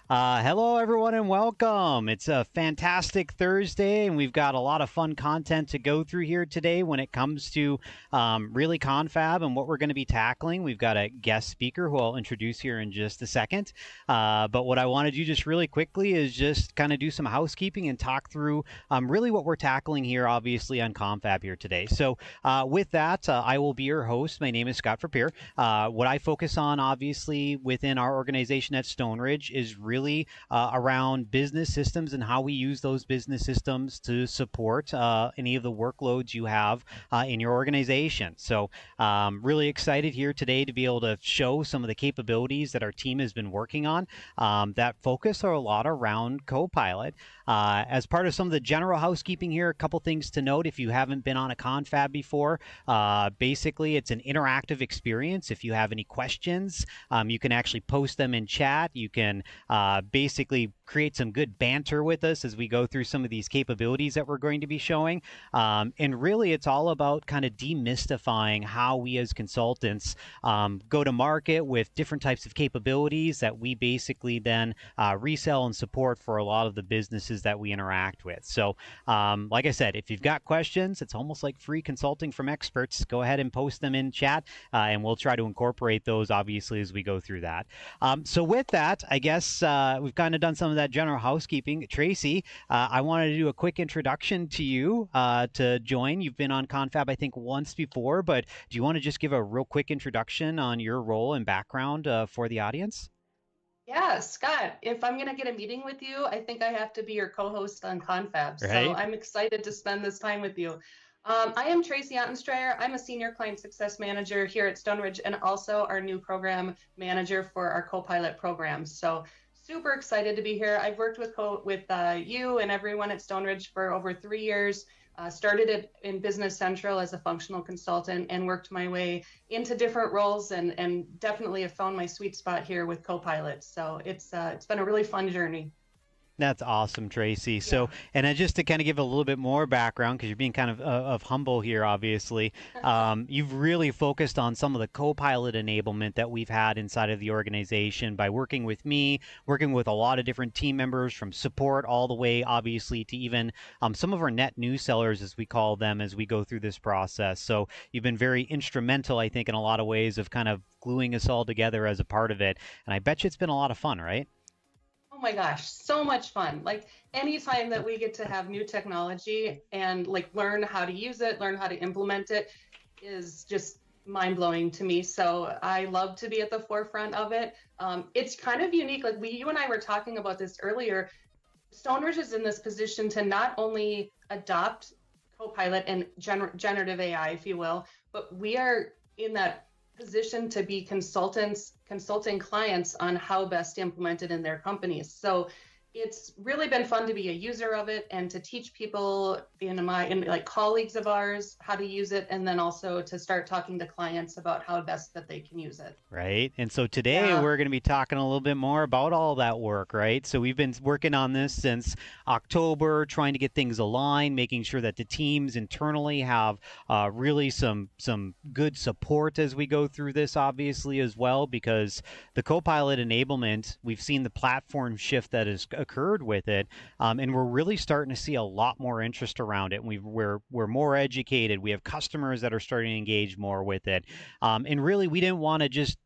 Hello, everyone, and welcome. It's a fantastic Thursday, and we've got a lot of fun content to go through here today when it comes to really Confab and what we're going to be tackling. We've got a guest speaker who I'll introduce here in just a second. But what I want to do just really quickly is just kind of do some housekeeping and talk through really what we're tackling here, obviously, on Confab here today. So with that, I will be your host. My name is Scott Frappier. What I focus on, obviously, within our organization at Stoneridge is really around business systems and how we use those business systems to support any of the workloads you have in your organization. So really excited here today to be able to show some of the capabilities that our team has been working on that focus a lot around Copilot. As part of some of the general housekeeping here, a couple things to note if you haven't been on a Confab before. Basically, it's an interactive experience. If you have any questions, you can actually post them in chat. You can basically create some good banter with us as we go through some of these capabilities that we're going to be showing. And really, it's all about kind of demystifying how we as consultants go to market with different types of capabilities that we basically then resell and support for a lot of the businesses that we interact with. So like I said, if you've got questions, it's almost like free consulting from experts. Go ahead and post them in chat, and we'll try to incorporate those, obviously, as we go through that. So with that, I guess we've kind of done some of that general housekeeping. Tracy, I wanted to do a quick introduction to you to join. You've been on Confab, I think, once before, but do you want to just give a real quick introduction on your role and background for the audience? Yeah, Scott, if I'm going to get a meeting with you, I think I have to be your co-host on Confab. So Right? I'm excited to spend this time with you. I am Tracy Ottenstroer. I'm a senior client success manager here at Stoneridge and also our new program manager for our Copilot programs. So super excited to be here. I've worked with you and everyone at Stoneridge for over 3 years. Started it in Business Central as a functional consultant and worked my way into different roles and definitely have found my sweet spot here with Copilot. So it's been a really fun journey. That's awesome, Tracy. Yeah. So, and just to kind of give a little bit more background, because you're being kind of humble here, obviously, you've really focused on some of the co-pilot enablement that we've had inside of the organization by working with me, working with a lot of different team members from support all the way, obviously, to even some of our net new sellers, as we call them, as we go through this process. So you've been very instrumental, I think, in a lot of ways of kind of gluing us all together as a part of it. And I bet you it's been a lot of fun, right? Oh my gosh, so much fun. Like anytime that we get to have new technology and like learn how to use it, learn how to implement it is just mind blowing to me. So I love to be at the forefront of it. It's kind of unique. Like you and I were talking about this earlier. Stoneridge is in this position to not only adopt Copilot and generative AI, if you will, but we are in that position to be consulting clients on how best to implement it in their companies. So it's really been fun to be a user of it and to teach people in like colleagues of ours how to use it, and then also to start talking to clients about how best that they can use it. Right. And so today Yeah. we're going to be talking a little bit more about all that work, right? So we've been working on this since October, trying to get things aligned, making sure that the teams internally have really some good support as we go through this, obviously, as well, because the Copilot enablement, we've seen the platform shift that has occurred with it, and we're really starting to see a lot more interest around it. And we're more educated. We have customers that are starting to engage more with it, and really, we didn't want to just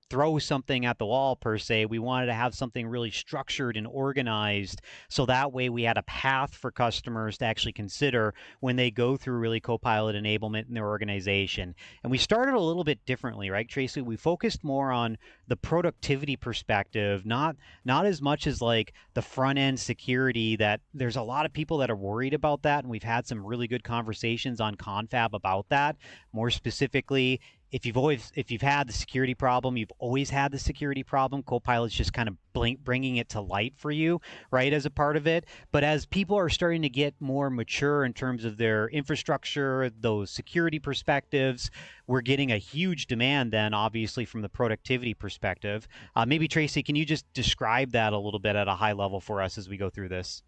throw something at the wall per se. We wanted to have something really structured and organized so that way we had a path for customers to actually consider when they go through really Copilot enablement in their organization. And we started a little bit differently, right, Tracy? We focused more on the productivity perspective, not as much as like the front end security that there's a lot of people that are worried about that. And we've had some really good conversations on Confab about that. More specifically, if you've had the security problem, you've always had the security problem. Copilot's just kind of bringing it to light for you, right, as a part of it. But as people are starting to get more mature in terms of their infrastructure, those security perspectives, we're getting a huge demand then, obviously, from the productivity perspective. Maybe, Tracy, can you just describe that a little bit at a high level for us as we go through this?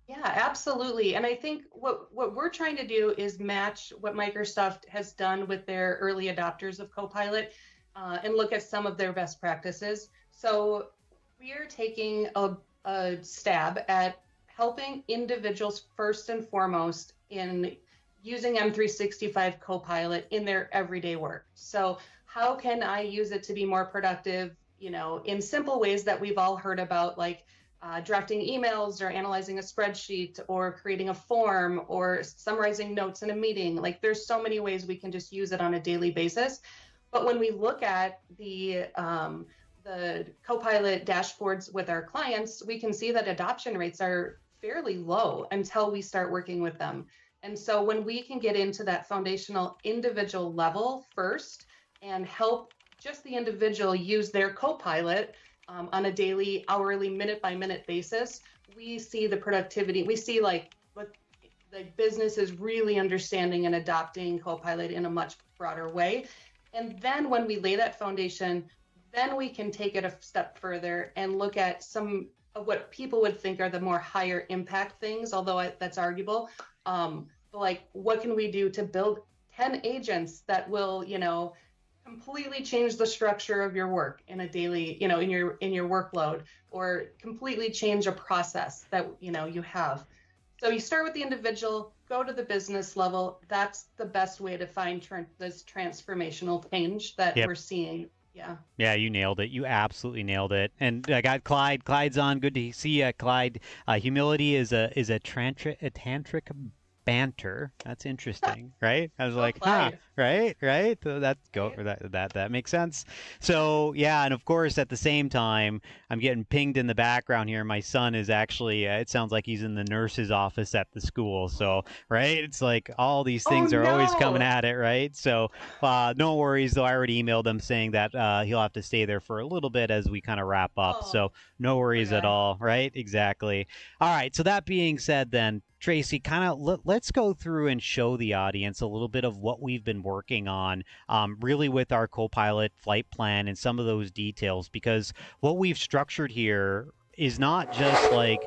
Yeah, absolutely. And I think what we're trying to do is match what Microsoft has done with their early adopters of Copilot and look at some of their best practices. So We are taking a stab at helping individuals first and foremost in using M365 Copilot in their everyday work. So how can I use it to be more productive, in simple ways that we've all heard about, like drafting emails or analyzing a spreadsheet or creating a form or summarizing notes in a meeting. Like there's so many ways we can just use it on a daily basis. But when we look at the Copilot dashboards with our clients, we can see that adoption rates are fairly low until we start working with them. And so when we can get into that foundational individual level first and help just the individual use their Copilot on a daily, hourly, minute by minute basis, we see the productivity. We see like what the business is really understanding and adopting Copilot in a much broader way. And then when we lay that foundation, then we can take it a step further and look at some of what people would think are the more higher impact things, although that's arguable. Like what can we do to build 10 agents that will, completely change the structure of your work in a daily, in your workload, or completely change a process that, you have. So you start with the individual, go to the business level. That's the best way to find this transformational change that we're seeing. Yeah. Yeah, you nailed it. You absolutely nailed it. And I got Clyde. Clyde's on. Good to see you, Clyde. Humility is a tantric banter. That's interesting, right? I was like, Clyde. right. So that makes sense. So yeah, and of course at the same time, I'm getting pinged in the background here. My son is actually. It sounds like he's in the nurse's office at the school. So right, it's like all these things are always coming at it, right? So no worries though. I already emailed him saying that he'll have to stay there for a little bit as we kind of wrap up. So no worries at all, right? Exactly. All right. So that being said, then. Tracy, kind of let's go through and show the audience a little bit of what we've been working on really with our Copilot flight plan and some of those details, because what we've structured here is not just like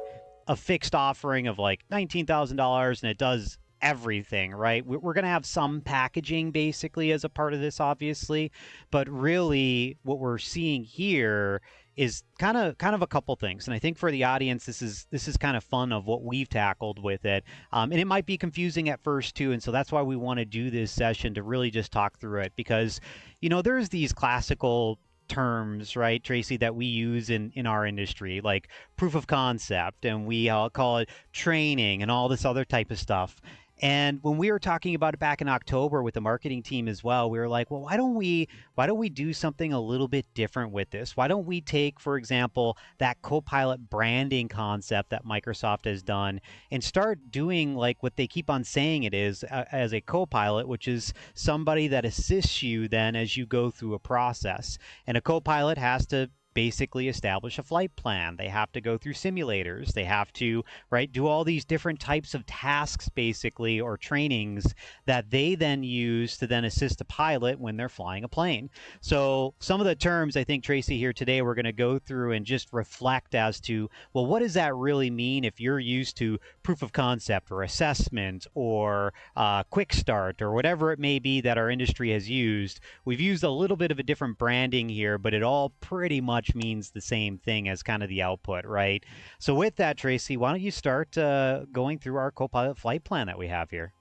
a fixed offering of like $19,000 and it does everything, right? We're going to have some packaging basically as a part of this, obviously, but really what we're seeing here is kind of a couple things. And I think for the audience, this is kind of fun of what we've tackled with it. And it might be confusing at first too. And so that's why we want to do this session to really just talk through it, because, there's these classical terms, right, Tracy, that we use in our industry, like proof of concept, and we call it training and all this other type of stuff. And when we were talking about it back in October with the marketing team as well, we were like, well, why don't we do something a little bit different with this? Why don't we take, for example, that Copilot branding concept that Microsoft has done and start doing like what they keep on saying it is as a Copilot, which is somebody that assists you then as you go through a process. And a Copilot has to basically establish a flight plan. They have to go through simulators. They have to, right, do all these different types of tasks, basically, or trainings that they then use to then assist a pilot when they're flying a plane. So some of the terms, I think, Tracy, here today, we're going to go through and just reflect as to, well, what does that really mean if you're used to proof of concept or assessment or quick start or whatever it may be that our industry has used. We've used a little bit of a different branding here, but it all pretty much means the same thing as kind of the output, right? So with that, Tracy, why don't you start going through our Copilot flight plan that we have here?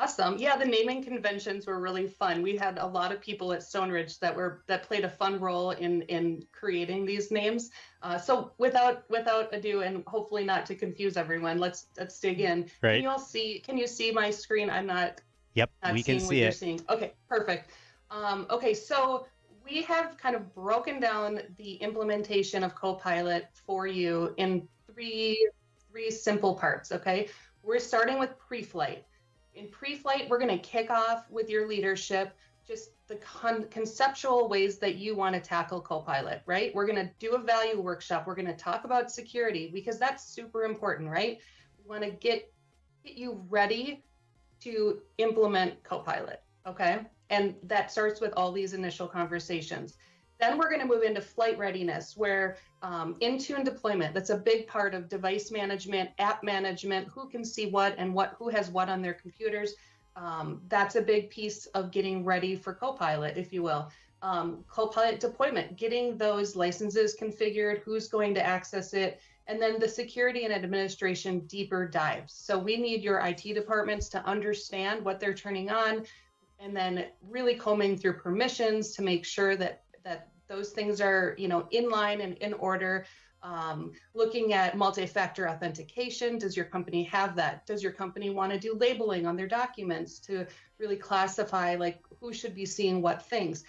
Awesome. Yeah, the naming conventions were really fun. We had a lot of people at Stoneridge that played a fun role in creating these names. So without ado, and hopefully not to confuse everyone, let's dig in. Right. Can you see my screen? I'm not. Yep, we can see it. You're seeing. Okay, perfect. Okay, so we have kind of broken down the implementation of Copilot for you in three simple parts, okay? We're starting with pre-flight. In pre-flight, we're going to kick off with your leadership, just the conceptual ways that you want to tackle Copilot, right? We're going to do a value workshop. We're going to talk about security because that's super important, right? We want to get you ready to implement Copilot, okay? And that starts with all these initial conversations. Then we're going to move into flight readiness, where Intune deployment, that's a big part of device management, app management, who can see what and who has what on their computers. That's a big piece of getting ready for Copilot, if you will. Copilot deployment, getting those licenses configured, who's going to access it, and then the security and administration deeper dives. So we need your IT departments to understand what they're turning on, and then really combing through permissions to make sure that those things are, in line and in order. Looking at multi-factor authentication. Does your company have that? Does your company want to do labeling on their documents to really classify like who should be seeing what things?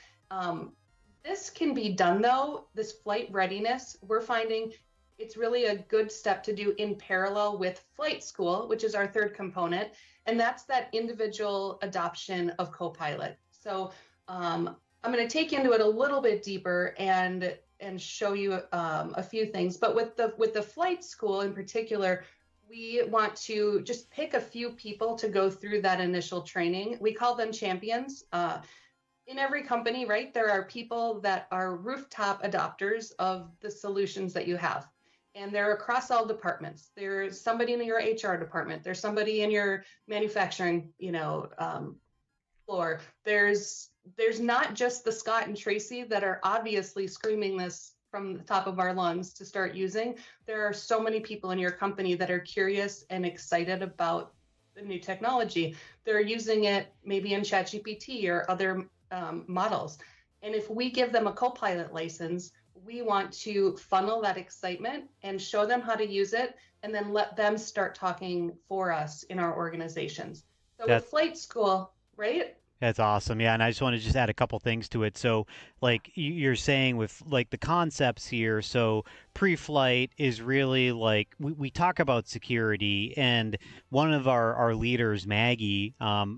This can be done though, this flight readiness, we're finding it's really a good step to do in parallel with flight school, which is our third component. And that's that individual adoption of Copilot. So I'm going to take into it a little bit deeper and show you a few things. But with the flight school in particular, we want to just pick a few people to go through that initial training. We call them champions. In every company, right, there are people that are rooftop adopters of the solutions that you have. And they're across all departments. There's somebody in your HR department. There's somebody in your manufacturing, floor. There's not just the Scott and Tracy that are obviously screaming this from the top of our lungs to start using. There are so many people in your company that are curious and excited about the new technology. They're using it maybe in ChatGPT or other models. And if we give them a Copilot license, we want to funnel that excitement and show them how to use it, and then let them start talking for us in our organizations. So with flight school, right? That's awesome. Yeah, and I just want to just add a couple things to it. So, like you're saying with like the concepts here, so pre-flight is really like we talk about security, and one of our leaders, Maggie,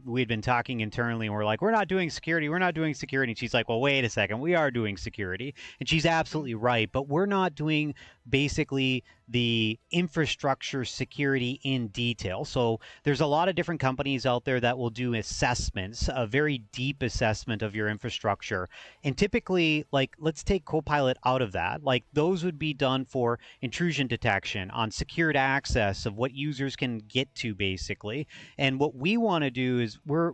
we had been talking internally, and we're like, we're not doing security, and she's like, well, wait a second, we are doing security, and she's absolutely right, but we're not doing basically the infrastructure security in detail. So there's a lot of different companies out there that will do assessments, a very deep assessment of your infrastructure. And typically, like, let's take Copilot out of that. Like, those would be done for intrusion detection, on secured access of what users can get to, basically. And what we want to do is we're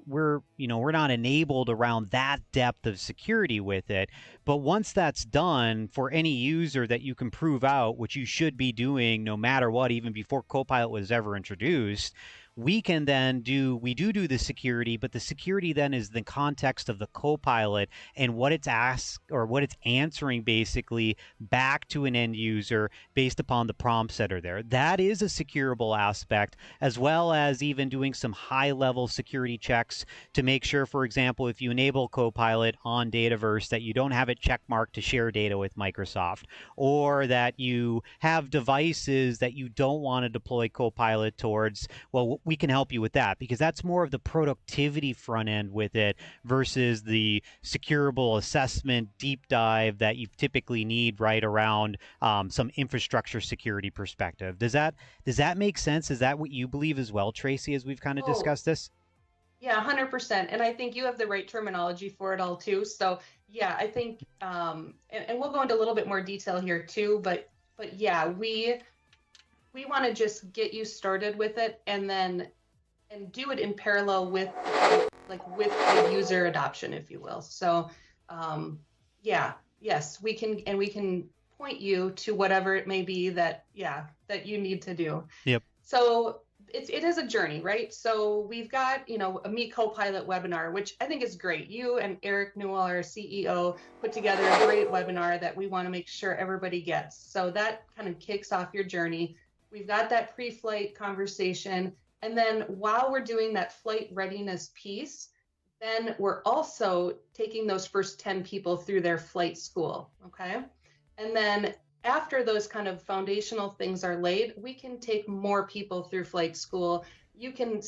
not enabled around that depth of security with it. But once that's done, for any user that you can prove out, which you should be doing no matter what, even before Copilot was ever introduced, we can then do the security, but the security then is the context of the Copilot and what it's asked or what it's answering basically back to an end user based upon the prompts that are there. That is a securable aspect, as well as even doing some high level security checks to make sure, for example, if you enable Copilot on Dataverse, that you don't have it checkmarked to share data with Microsoft, or that you have devices that you don't want to deploy Copilot towards. Well, we can help you with that, because that's more of the productivity front end with it versus the securable assessment deep dive that you typically need right around some infrastructure security perspective. Does that make sense? Is that what you believe as well, Tracy, as we've kind of discussed this? Yeah, 100%. And I think you have the right terminology for it all too. So yeah, I think, and we'll go into a little bit more detail here too, but yeah, we want to just get you started with it, and do it in parallel with the user adoption, if you will. So yes, we can point you to whatever it may be that you need to do. Yep. So it is a journey, right? So we've got, a Meet Copilot webinar, which I think is great. You and Eric Newell, our CEO, put together a great webinar that we want to make sure everybody gets. So that kind of kicks off your journey. We've got that pre-flight conversation. And then while we're doing that flight readiness piece, then we're also taking those first 10 people through their flight school, okay? And then after those kind of foundational things are laid, we can take more people through flight school. You can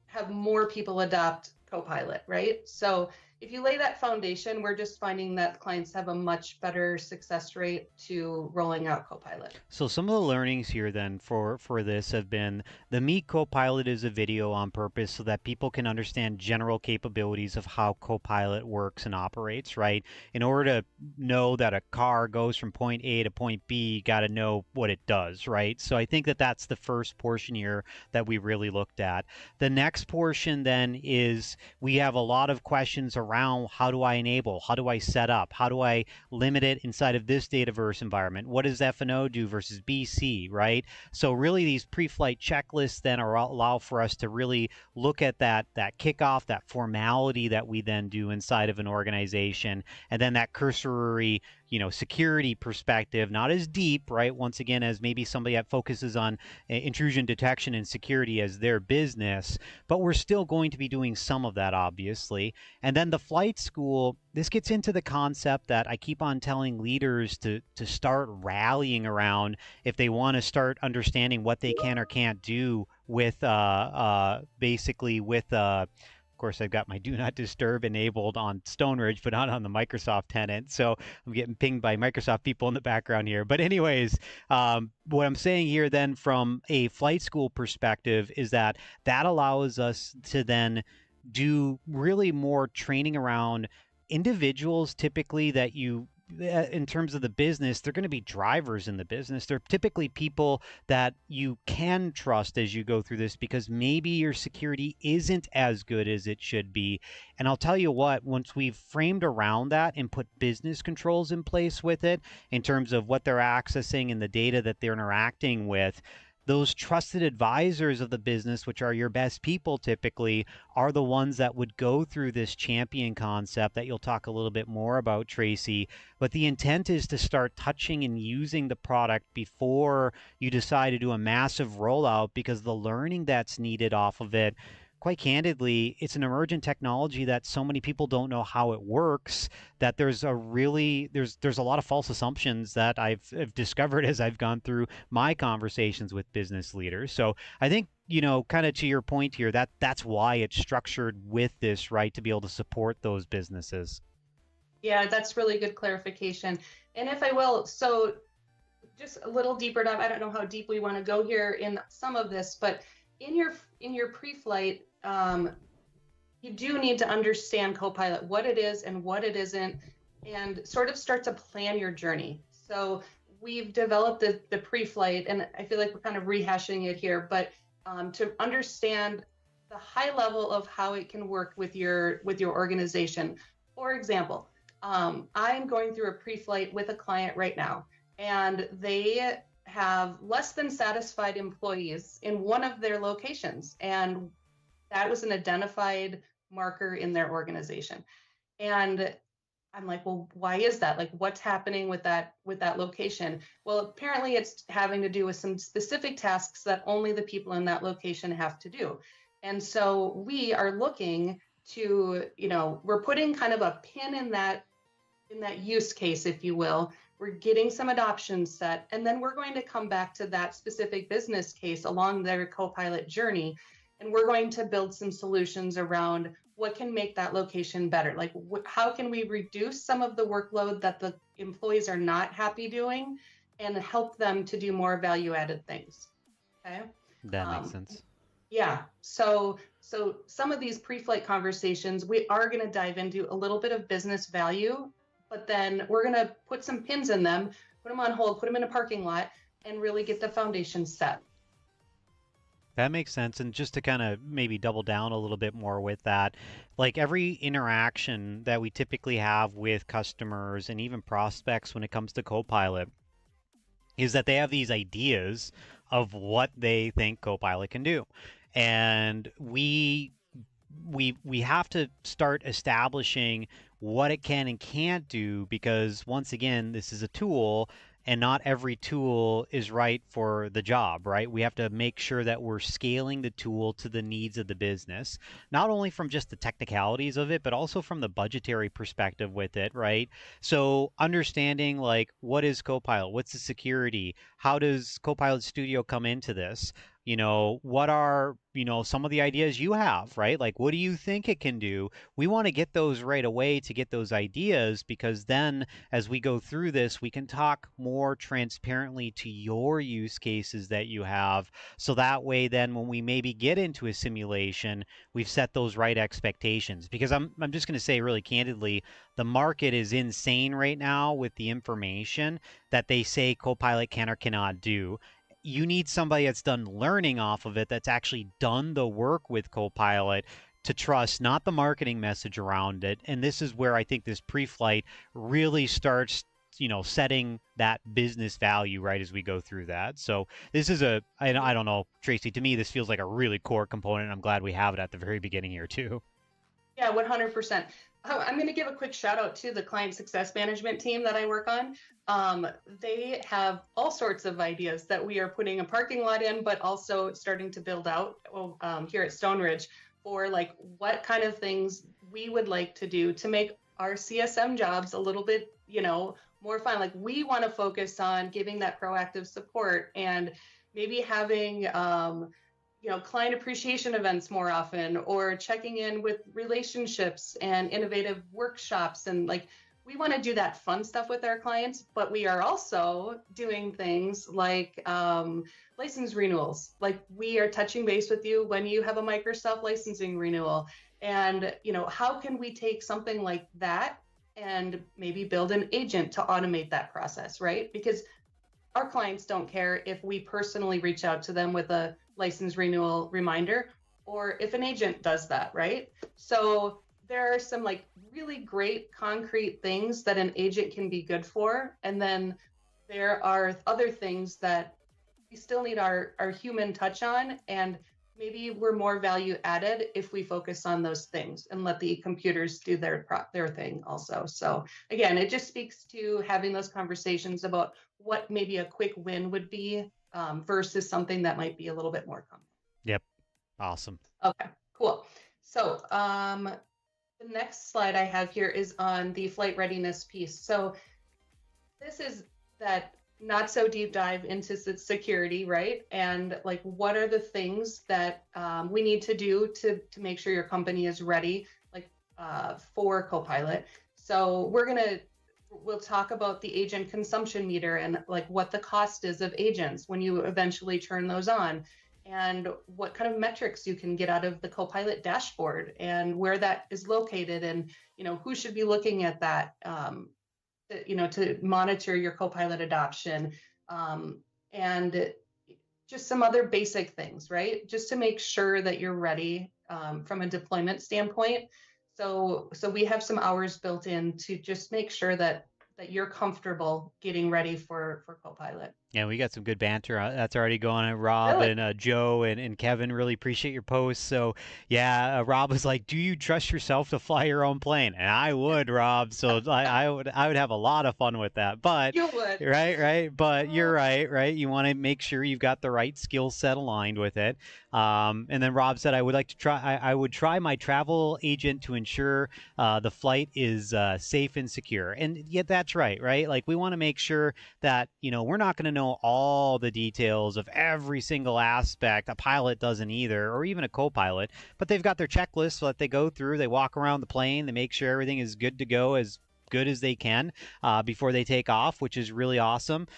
have more people adopt Copilot, right? So if you lay that foundation, we're just finding that clients have a much better success rate to rolling out Copilot. So some of the learnings here then for this have been the Meet Copilot is a video on purpose so that people can understand general capabilities of how Copilot works and operates, right? In order to know that a car goes from point A to point B, you got to know what it does, right? So I think that that's the first portion here that we really looked at. The next portion then is we have a lot of questions around how do I enable, how do I set up, how do I limit it inside of this dataverse environment? What does F&O do versus BC, right? So really these pre-flight checklists then allow for us to really look at that kickoff, that formality that we then do inside of an organization, and then that cursory security perspective, not as deep, right? Once again, as maybe somebody that focuses on intrusion detection and security as their business, but we're still going to be doing some of that, obviously. And then the flight school, this gets into the concept that I keep on telling leaders to start rallying around if they want to start understanding what they can or can't do with basically with of course, I've got my do not disturb enabled on Stoneridge, but not on the Microsoft tenant. So I'm getting pinged by Microsoft people in the background here. But anyways, what I'm saying here then from a flight school perspective is that allows us to then do really more training around individuals typically that you in terms of the business, they're going to be drivers in the business. They're typically people that you can trust as you go through this because maybe your security isn't as good as it should be. And I'll tell you what, once we've framed around that and put business controls in place with it in terms of what they're accessing and the data that they're interacting with, those trusted advisors of the business, which are your best people typically, are the ones that would go through this champion concept that you'll talk a little bit more about, Tracy. But the intent is to start touching and using the product before you decide to do a massive rollout, because the learning that's needed off of it, quite candidly, it's an emergent technology that so many people don't know how it works, that there's a lot of false assumptions that I've discovered as I've gone through my conversations with business leaders. So I think, kind of to your point here, that's why it's structured with this, right, to be able to support those businesses. Yeah, that's really good clarification. And if I will, so just a little deeper dive, I don't know how deep we want to go here in some of this, but in your pre-flight, you do need to understand Copilot, what it is and what it isn't, and sort of start to plan your journey. So we've developed the pre-flight, and I feel like we're kind of rehashing it here, but to understand the high level of how it can work with your organization. For example, I'm going through a pre-flight with a client right now, and they have less than satisfied employees in one of their locations. And that was an identified marker in their organization. And I'm like, well, why is that? Like, what's happening with that location? Well, apparently it's having to do with some specific tasks that only the people in that location have to do. And so we are looking to, we're putting kind of a pin in that use case, if you will. We're getting some adoption set, and then we're going to come back to that specific business case along their Copilot journey, and we're going to build some solutions around what can make that location better. Like, how can we reduce some of the workload that the employees are not happy doing and help them to do more value-added things? Okay. That makes sense. Yeah. So some of these pre-flight conversations, we are going to dive into a little bit of business value, but then we're going to put some pins in them, put them on hold, put them in a parking lot, and really get the foundation set. That makes sense. And just to kind of maybe double down a little bit more with that, like every interaction that we typically have with customers and even prospects when it comes to Copilot is that they have these ideas of what they think Copilot can do. And we have to start establishing what it can and can't do, because once again, this is a tool and not every tool is right for the job, right? We have to make sure that we're scaling the tool to the needs of the business, not only from just the technicalities of it, but also from the budgetary perspective with it, right? So understanding like, what is Copilot? What's the security? How does Copilot Studio come into this? What are, some of the ideas you have, right? Like, what do you think it can do? We want to get those right away to get those ideas, because then as we go through this, we can talk more transparently to your use cases that you have. So that way, then when we maybe get into a simulation, we've set those right expectations. Because I'm just going to say really candidly, the market is insane right now with the information that they say Copilot can or cannot do. You need somebody that's done learning off of it, that's actually done the work with Copilot to trust, not the marketing message around it. And this is where I think this pre-flight really starts, setting that business value right as we go through that. So this is I don't know, Tracy, to me, this feels like a really core component. I'm glad we have it at the very beginning here too. Yeah, 100%. I'm going to give a quick shout out to the client success management team that I work on. They have all sorts of ideas that we are putting a parking lot in, but also starting to build out here at Stoneridge for like what kind of things we would like to do to make our CSM jobs a little bit, more fun. Like we want to focus on giving that proactive support and maybe having client appreciation events more often, or checking in with relationships and innovative workshops. And like, we want to do that fun stuff with our clients, but we are also doing things like license renewals. Like we are touching base with you when you have a Microsoft licensing renewal. And, how can we take something like that and maybe build an agent to automate that process, right? Because our clients don't care if we personally reach out to them with a license renewal reminder or if an agent does that, right? So there are some like really great concrete things that an agent can be good for. And then there are other things that we still need our human touch on. And maybe we're more value added if we focus on those things and let the computers do their thing also. So again, it just speaks to having those conversations about what maybe a quick win would be versus something that might be a little bit more complex. Yep. Awesome. Okay, cool. So the next slide I have here is on the flight readiness piece. So this is that not so deep dive into security, right? And like, what are the things that we need to do to make sure your company is ready, like for Copilot. So we'll talk about the agent consumption meter and like what the cost is of agents when you eventually turn those on, and what kind of metrics you can get out of the Copilot dashboard and where that is located, and who should be looking at that. To monitor your Copilot adoption, and just some other basic things, right? Just to make sure that you're ready from a deployment standpoint. So we have some hours built in to just make sure that you're comfortable getting ready for Copilot. Yeah, we got some good banter that's already going on. Rob Really? and Joe and Kevin really appreciate your posts. So yeah, Rob was like, "Do you trust yourself to fly your own plane?" And I would, Rob. So I would have a lot of fun with that. But You would. right. But you're right. You want to make sure you've got the right skill set aligned with it. And then Rob said, "I would like to try. I would try my travel agent to ensure the flight is safe and secure." And yet that's right. Like we want to make sure that we're not going to know all the details of every single aspect. A pilot doesn't either, or even a co-pilot, but they've got their checklist that they go through. They walk around the plane, they make sure everything is good to go, as good as they can before they take off, which is really awesome.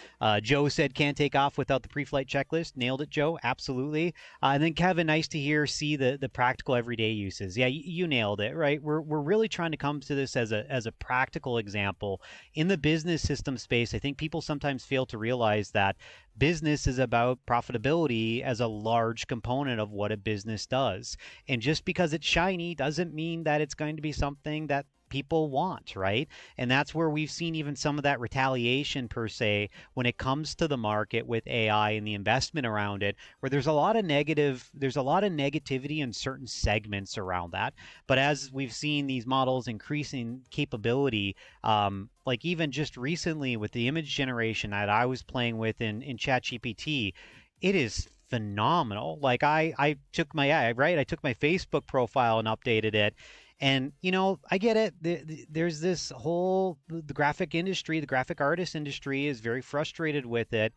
Joe said can't take off without the pre-flight checklist. Nailed it, Joe. Absolutely. And then Kevin, nice to see the practical everyday uses. Yeah, you nailed it, right? We're really trying to come to this as a practical example. In the business system space, I think people sometimes fail to realize that business is about profitability as a large component of what a business does. And just because it's shiny doesn't mean that it's going to be something that people want, right? And that's where we've seen even some of that retaliation per se when it comes to the market with AI and the investment around it, where there's a lot of negativity in certain segments around that. But as we've seen these models increasing capability, like even just recently with the image generation that I was playing with in ChatGPT, it is phenomenal. Like I took my Facebook profile and updated it. And I get it. There's this whole the graphic industry, the graphic artist industry is very frustrated with it.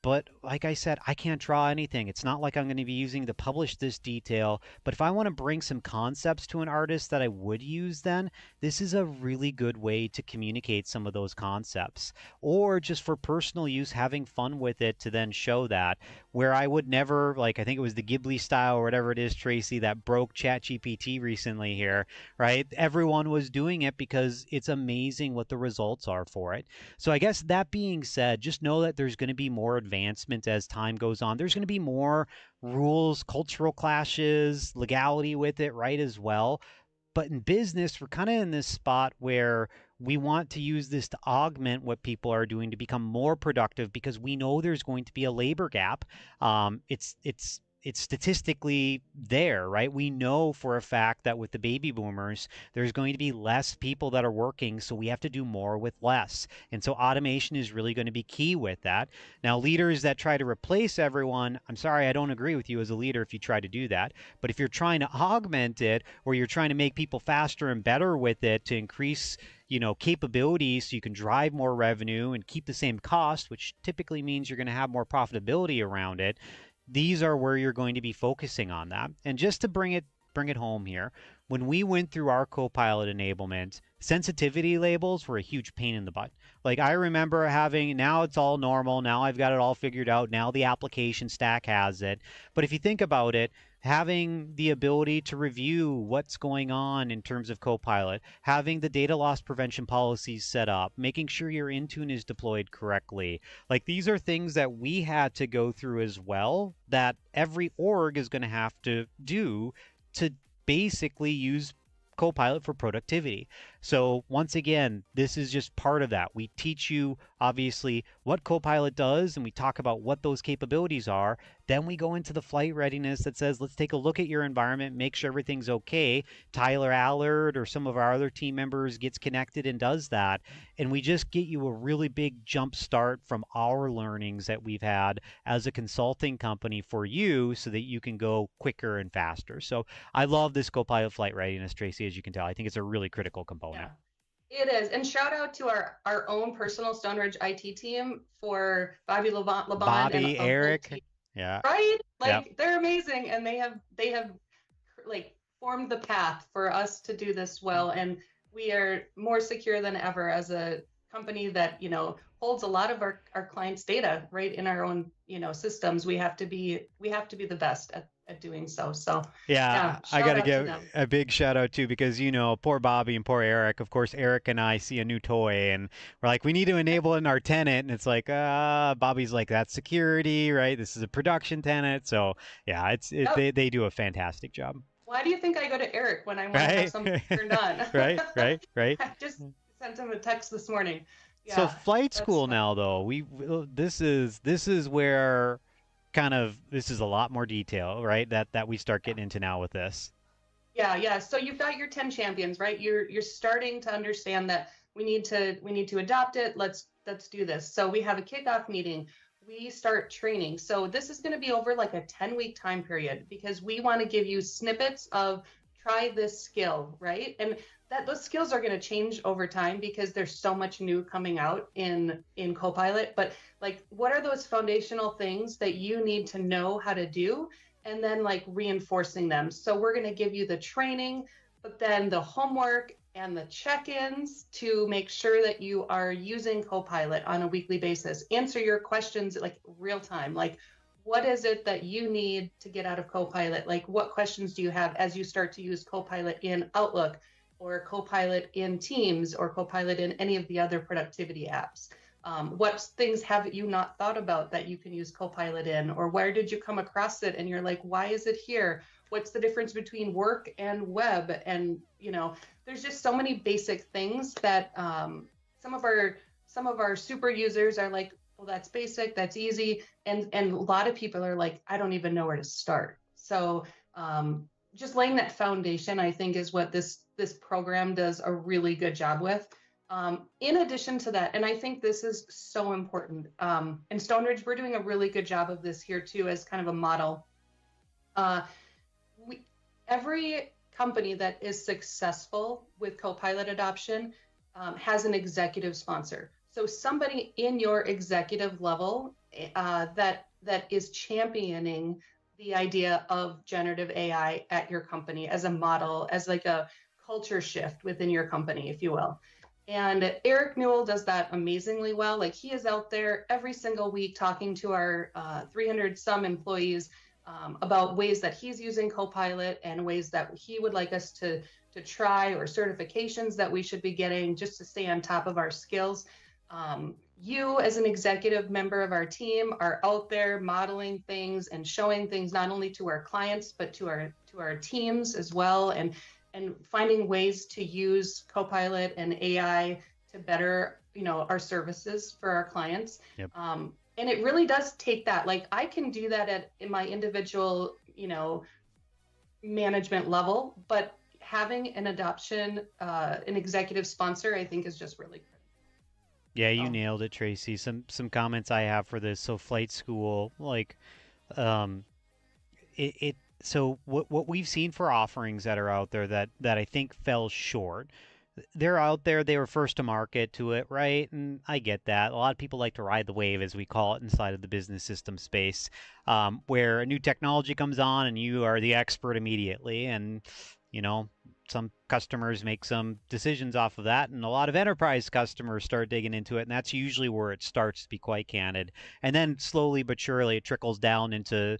But like I said, I can't draw anything. It's not like I'm going to be using to publish this detail. But if I want to bring some concepts to an artist that I would use, then this is a really good way to communicate some of those concepts. Or just for personal use, having fun with it to then show that. Where I would never, like I think it was the Ghibli style or whatever it is, Tracy, that broke ChatGPT recently here, right? Everyone was doing it because it's amazing what the results are for it. So I guess that being said, just know that there's going to be more advanced advancement as time goes on. There's going to be more rules, cultural clashes, legality with it, right, as well. But in business, we're kind of in this spot where we want to use this to augment what people are doing to become more productive because we know there's going to be a labor gap. It's statistically there, right? We know for a fact that with the baby boomers, there's going to be less people that are working, so we have to do more with less. And so automation is really going to be key with that. Now, leaders that try to replace everyone, I'm sorry, I don't agree with you as a leader if you try to do that. But if you're trying to augment it, or you're trying to make people faster and better with it to increase capabilities so you can drive more revenue and keep the same cost, which typically means you're going to have more profitability around it, these are where you're going to be focusing on that. And just to bring it home here, when we went through our Copilot enablement, sensitivity labels were a huge pain in the butt. Like I remember having, now it's all normal, now I've got it all figured out, now the application stack has it. But if you think about it, having the ability to review what's going on in terms of Copilot, having the data loss prevention policies set up, making sure your Intune is deployed correctly. Like these are things that we had to go through as well that every org is going to have to do to basically use Copilot for productivity. So once again, this is just part of that. We teach you obviously what Copilot does and we talk about what those capabilities are. Then we go into the flight readiness that says, let's take a look at your environment, make sure everything's okay. Tyler Allard or some of our other team members gets connected and does that. And we just get you a really big jump start from our learnings that we've had as a consulting company for you so that you can go quicker and faster. So I love this Copilot flight readiness, Tracy, as you can tell. I think it's a really critical component. Yeah. It is. And shout out to our own personal Stoneridge IT team for Bobby Laban Bobby, and Eric. Yeah. Right? Like yep. they're amazing and they have like formed the path for us to do this well. And we are more secure than ever as a company that, holds a lot of our clients' data right in our own, systems. We have to be the best at doing so. So yeah, I got to give a big shout out too, because poor Bobby and poor Eric. Of course, Eric and I see a new toy and we're like, we need to enable it in our tenant, and it's like, Bobby's like, that's security, right? This is a production tenant. So yeah, they do a fantastic job. Why do you think I go to Eric when I want to have something turned on? right. I just sent him a text this morning. Yeah, so flight school now, though, this is where this is a lot more detail, right? That we start getting into now with this. Yeah. So you've got your 10 champions, right? You're starting to understand that we need to adopt it. Let's do this. So we have a kickoff meeting. We start training. So this is going to be over like a 10-week time period because we want to give you snippets of try this skill, right? And that those skills are going to change over time because there's so much new coming out in Copilot. But like, what are those foundational things that you need to know how to do? And then like reinforcing them. So we're going to give you the training, but then the homework and the check-ins to make sure that you are using Copilot on a weekly basis. Answer your questions like real time. Like, what is it that you need to get out of Copilot? Like, what questions do you have as you start to use Copilot in Outlook or Copilot in Teams or Copilot in any of the other productivity apps? What things have you not thought about that you can use Copilot in? Or where did you come across it and you're like, why is it here? What's the difference between work and web? And, there's just so many basic things that some of our super users are like, well, that's basic, that's easy. And a lot of people are like, I don't even know where to start. So just laying that foundation, I think, is what this program does a really good job with. In addition to that, and I think this is so important, in Stoneridge, we're doing a really good job of this here too, as kind of a model. Every company that is successful with Copilot adoption has an executive sponsor. So somebody in your executive level that is championing the idea of generative AI at your company as a model, as like a culture shift within your company, if you will. And Eric Newell does that amazingly well. Like, he is out there every single week talking to our 300 some employees about ways that he's using Copilot and ways that he would like us to try, or certifications that we should be getting just to stay on top of our skills. you as an executive member of our team are out there modeling things and showing things not only to our clients but to our teams as well, and finding ways to use Copilot and AI to better, our services for our clients. Yep. And it really does take that. Like I can do that in my individual, management level, but having an adoption, an executive sponsor, I think is just really critical. Yeah, you So nailed it, Tracy. Some comments I have for this. So flight school, like, um, it so what we've seen for offerings that are out there that I think fell short. They're out there, they were first to market to it, right? And I get that. A lot of people like to ride the wave, as we call it inside of the business system space, where a new technology comes on and you are the expert immediately. And, you know, some customers make some decisions off of that, and a lot of enterprise customers start digging into it. And that's usually where it starts, to be quite candid. And then slowly but surely it trickles down into,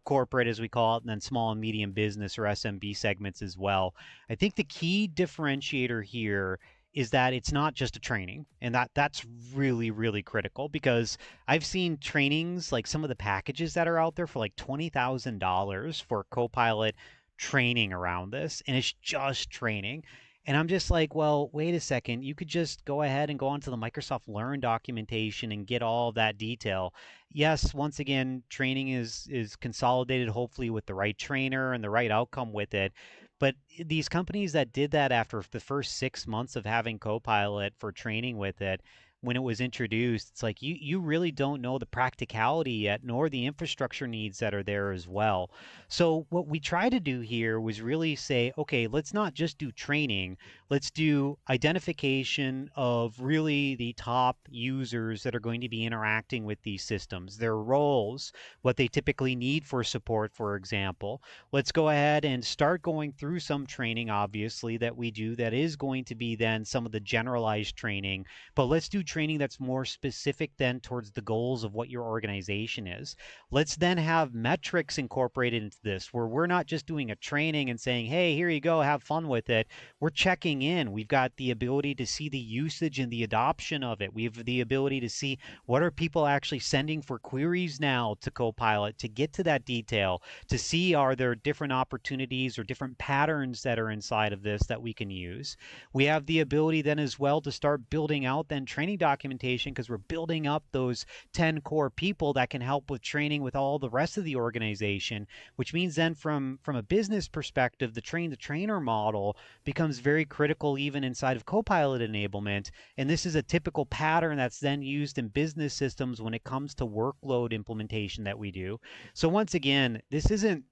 corporate, as we call it, and then small and medium business or SMB segments as well. I think the key differentiator here is that it's not just a training, and that's really really critical, because I've seen trainings, like some of the packages that are out there for like $20,000 for Copilot training around this, and it's just training. And I'm just like, well, wait a second. You could just go ahead and go onto the Microsoft Learn documentation and get all that detail. Yes, once again, training is consolidated, hopefully with the right trainer and the right outcome with it. But these companies that did that after the first 6 months of having Copilot for training with it, when it was introduced, it's like you really don't know the practicality yet, nor the infrastructure needs that are there as well. So what we try to do here was really say, okay, let's not just do training, let's do identification of really the top users that are going to be interacting with these systems, their roles, what they typically need for support, for example. Let's go ahead and start going through some training, obviously, that we do that is going to be then some of the generalized training, but let's do training that's more specific then towards the goals of what your organization is. Let's then have metrics incorporated into this, where we're not just doing a training and saying, hey, here you go, have fun with it. We're checking in. We've got the ability to see the usage and the adoption of it. We have the ability to see what are people actually sending for queries now to Copilot, to get to that detail, to see are there different opportunities or different patterns that are inside of this that we can use. We have the ability then as well to start building out then training documentation, because we're building up those 10 core people that can help with training with all the rest of the organization, which means then from a business perspective, the train the trainer model becomes very critical even inside of Copilot enablement. And this is a typical pattern that's then used in business systems when it comes to workload implementation that we do. So once again, this isn't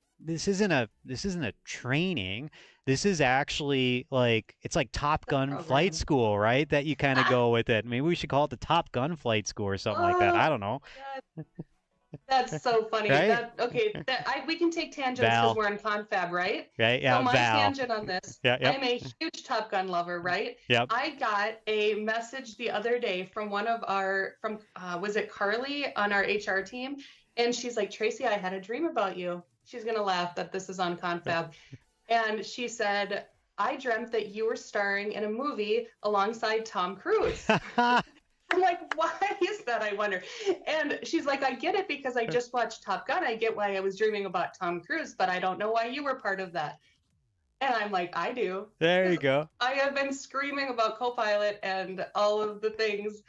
a training. This is actually like, it's like Top the Gun flight program. school, right? That you kind of go with it. Maybe we should call it the Top Gun flight school or something like that. Oh, I don't know. God, that's so funny. Right? That okay, that we can take tangents because Val. we're in Confab, right? Right? So Yeah, my Val. tangent on this, Yeah, yep. I'm a huge Top Gun lover, right? Yep. I got a message the other day from one of our was it Carly on our HR team? And she's like, Tracy, I had a dream about you. She's gonna laugh that this is on Confab. And she said, I dreamt that you were starring in a movie alongside Tom Cruise. I'm like, why is that? I wonder. And she's like, I get it because I just watched Top Gun. I get why I was dreaming about Tom Cruise, but I don't know why you were part of that. And I'm like, I do. There you Because go. I have been screaming about Copilot and all of the things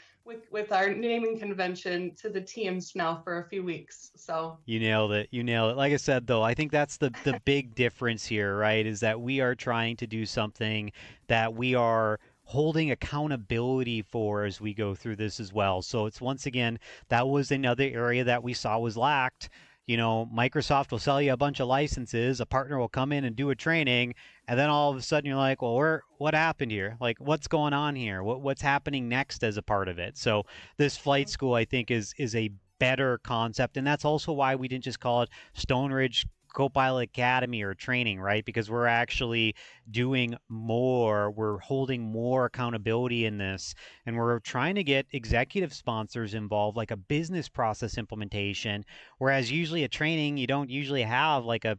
with our naming convention to the teams now for a few weeks. So You nailed it. You nailed it. Like I said, though, I think that's the big difference here, right? Is that we are trying to do something that we are holding accountability for as we go through this as well. So it's, once again, that was another area that we saw was lacked. Microsoft will sell you a bunch of licenses, a partner will come in and do a training, and then all of a sudden you're like, well, what happened here? Like, what's going on here? What's happening next as a part of it? So this flight school, I think, is a better concept, and that's also why we didn't just call it Stoneridge Copilot Academy or training, right? Because we're actually doing more, we're holding more accountability in this, and we're trying to get executive sponsors involved, like a business process implementation, whereas usually a training, you don't usually have like an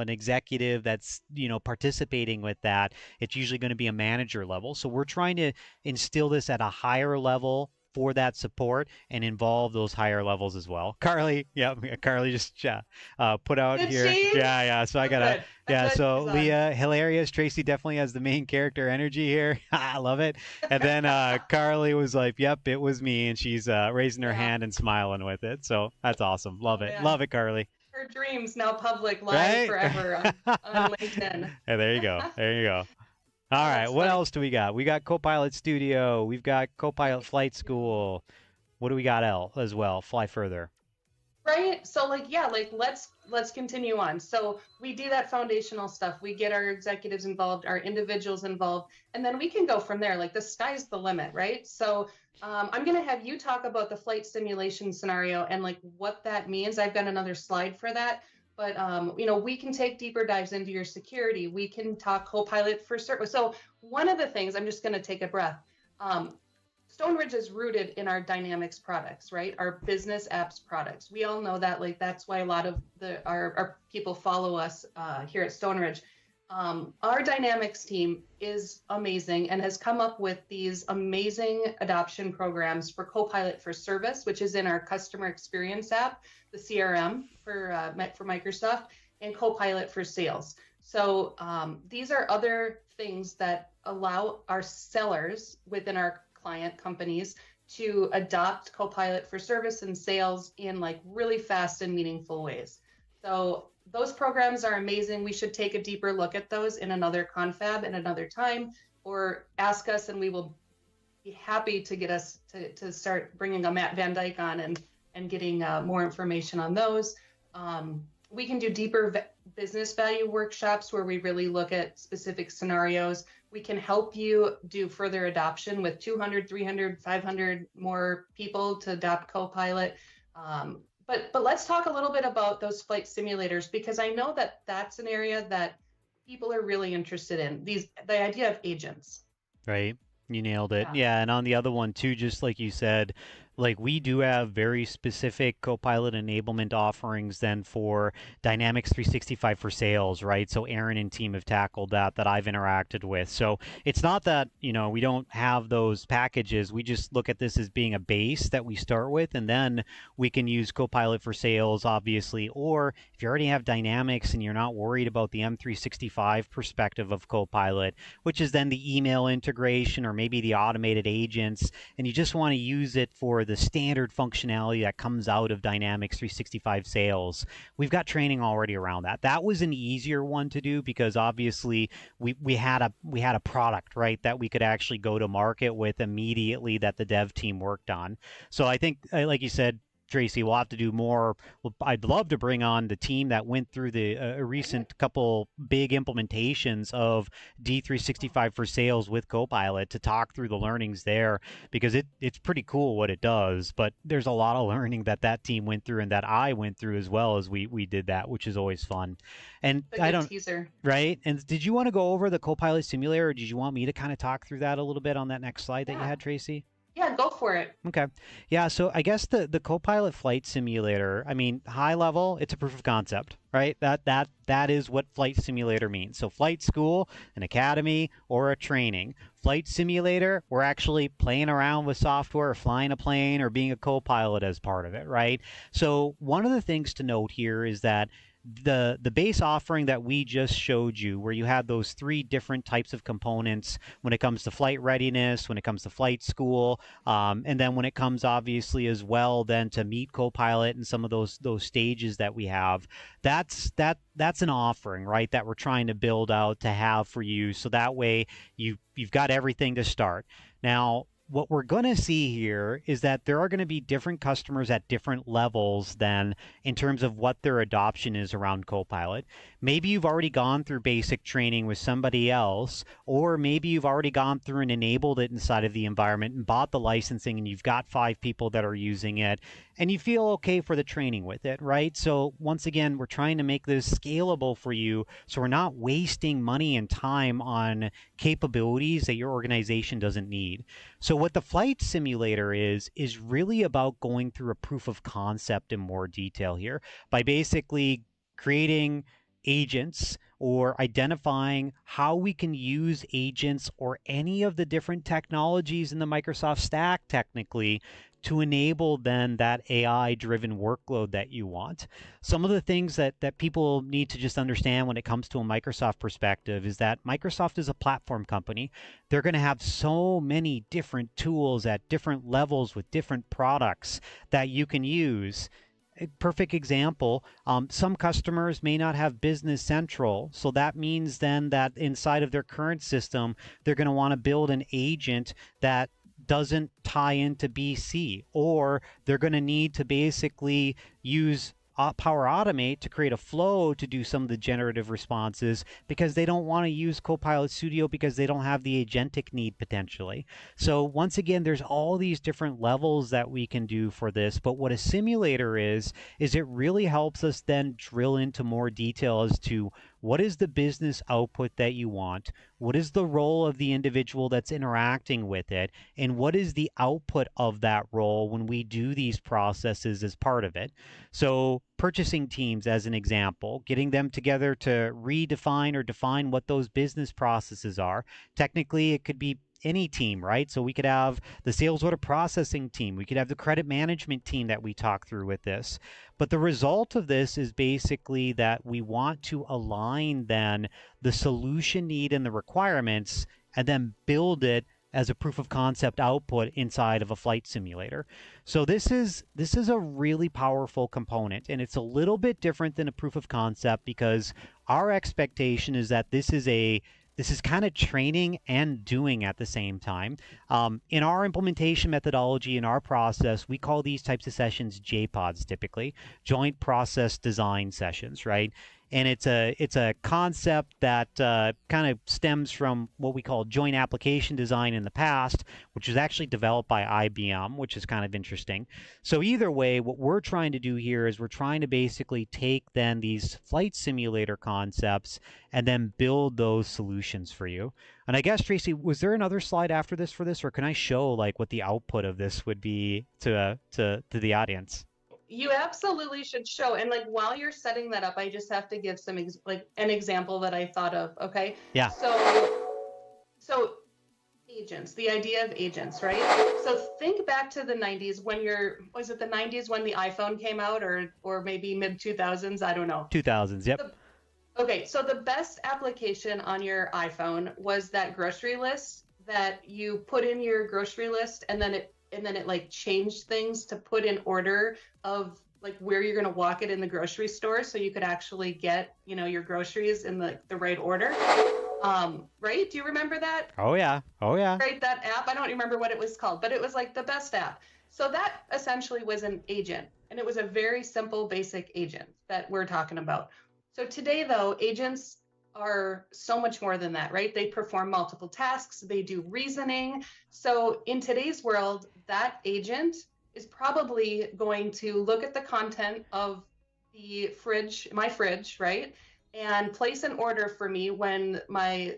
executive that's participating with that. It's usually going to be a manager level. So we're trying to instill this at a higher level, for that support and involve those higher levels as well. Carly, yeah, Carly just put out Did here. she? Yeah, yeah. So I Oh, gotta, good. I'm yeah. glad So she's on. Leah, hilarious. Tracy definitely has the main character energy here. I love it. And then Carly was like, "Yep, it was me," and she's raising her Yeah. hand and smiling with it. So that's awesome. Oh Love man. it, Carly. Her dreams now public, live Right? forever on LinkedIn. Hey, there you go. There you go. All Oh, right. that's What funny. else do we got? We got Copilot Studio. We've got Copilot Flight School. What do we got else as well? Fly further. Right, so like, yeah, like let's continue on. So we do that foundational stuff, we get our executives involved, our individuals involved, and then we can go from there. Like the sky's the limit, right? So I'm going to have you talk about the flight simulation scenario and like what that means. I've got another slide for that, but we can take deeper dives into your security. We can talk Copilot for service. So one of the things, I'm just going to take a breath. Stoneridge is rooted in our Dynamics products, right? Our business apps products. We all know that, like that's why a lot of our people follow us here at Stoneridge. Our Dynamics team is amazing and has come up with these amazing adoption programs for Copilot for Service, which is in our customer experience app, the CRM for Microsoft, and Copilot for Sales. So these are other things that allow our sellers within our client companies to adopt Copilot for service and sales in like really fast and meaningful ways. So those programs are amazing. We should take a deeper look at those in another confab in another time, or ask us and we will be happy to get us to start bringing a Matt Van Dyke on and getting more information on those. We can do deeper business value workshops where we really look at specific scenarios. We can help you do further adoption with 200, 300, 500 more people to adopt Copilot. But let's talk a little bit about those flight simulators, because I know that that's an area that people are really interested in. The idea of agents. Right. You nailed it. Yeah. Yeah, and on the other one too, just like you said, like we do have very specific Copilot enablement offerings then for Dynamics 365 for sales, right? So Aaron and team have tackled that I've interacted with. So it's not that, we don't have those packages. We just look at this as being a base that we start with, and then we can use Copilot for sales, obviously. Or if you already have Dynamics and you're not worried about the M365 perspective of Copilot, which is then the email integration or maybe the automated agents, and you just want to use it for the standard functionality that comes out of Dynamics 365 sales, we've got training already around that. That was an easier one to do because obviously we had a product, right, that we could actually go to market with immediately that the dev team worked on. So I think, like you said, Tracy, we'll have to do more. Well, I'd love to bring on the team that went through the recent couple big implementations of D365 for sales with Copilot to talk through the learnings there, because it's pretty cool what it does. But there's a lot of learning that team went through and that I went through as well as we did that, which is always fun. And It's a I good don't, teaser. right? And did you want to go over the Copilot simulator, or did you want me to kind of talk through that a little bit on that next slide that you Yeah. had, Tracy? Yeah, go for it. Okay. Yeah, so I guess the Copilot flight simulator, I mean, high level, it's a proof of concept, right? That is what flight simulator means. So flight school, an academy, or a training. Flight simulator, we're actually playing around with software, or flying a plane, or being a co-pilot as part of it, right? So one of the things to note here is that the base offering that we just showed you, where you had those three different types of components when it comes to flight readiness, when it comes to flight school, and then when it comes obviously as well then to meet Copilot and some of those stages that we have, that's an offering, right, that we're trying to build out to have for you, so that way you've got everything to start. Now, what we're going to see here is that there are going to be different customers at different levels then in terms of what their adoption is around Copilot. Maybe you've already gone through basic training with somebody else, or maybe you've already gone through and enabled it inside of the environment and bought the licensing and you've got 5 people that are using it and you feel okay for the training with it, right? So once again, we're trying to make this scalable for you so we're not wasting money and time on capabilities that your organization doesn't need. So what the flight simulator is really about going through a proof of concept in more detail here by basically creating agents or identifying how we can use agents or any of the different technologies in the Microsoft stack technically to enable then that AI driven workload that you want. Some of the things that people need to just understand when it comes to a Microsoft perspective is that Microsoft is a platform company. They're going to have so many different tools at different levels with different products that you can use. A perfect example, some customers may not have Business Central. So that means then that inside of their current system, they're going to want to build an agent that doesn't tie into BC, or they're going to need to basically use Power Automate to create a flow to do some of the generative responses because they don't want to use Copilot Studio because they don't have the agentic need potentially. So once again, there's all these different levels that we can do for this. But what a simulator is it really helps us then drill into more detail as to what is the business output that you want? What is the role of the individual that's interacting with it? And what is the output of that role when we do these processes as part of it? So purchasing teams, as an example, getting them together to redefine or define what those business processes are. Technically, it could be any team, right? So we could have the sales order processing team. We could have the credit management team that we talk through with this. But the result of this is basically that we want to align then the solution need and the requirements and then build it as a proof of concept output inside of a flight simulator. So this is a really powerful component, and it's a little bit different than a proof of concept because our expectation is that this is kind of training and doing at the same time. In our implementation methodology, in our process, we call these types of sessions JPODs typically, joint process design sessions, right? And it's a concept that kind of stems from what we call joint application design in the past, which was actually developed by IBM, which is kind of interesting. So either way, what we're trying to do here is we're trying to basically take then these flight simulator concepts and then build those solutions for you. And I guess, Tracy, was there another slide after this for this, or can I show like what the output of this would be to the audience? You absolutely should show. And like while you're setting that up, I just have to give some like an example that I thought of. Okay. Yeah. So agents, the idea of agents, right? So think back to the 90s when was it the 90s when the iPhone came out, or maybe mid 2000s? I don't know. 2000s. Yep. Okay. So the best application on your iPhone was that grocery list that you put in your grocery list, and then it like changed things to put in order of like where you're going to walk it in the grocery store so you could actually get, your groceries in the right order. Right? Do you remember that? Oh yeah. Right, that app. I don't remember what it was called, but it was like the best app. So that essentially was an agent, and it was a very simple, basic agent that we're talking about. So today, though, agents are so much more than that, right? They perform multiple tasks, they do reasoning. So in today's world, that agent is probably going to look at the content of the my fridge, right? And place an order for me when my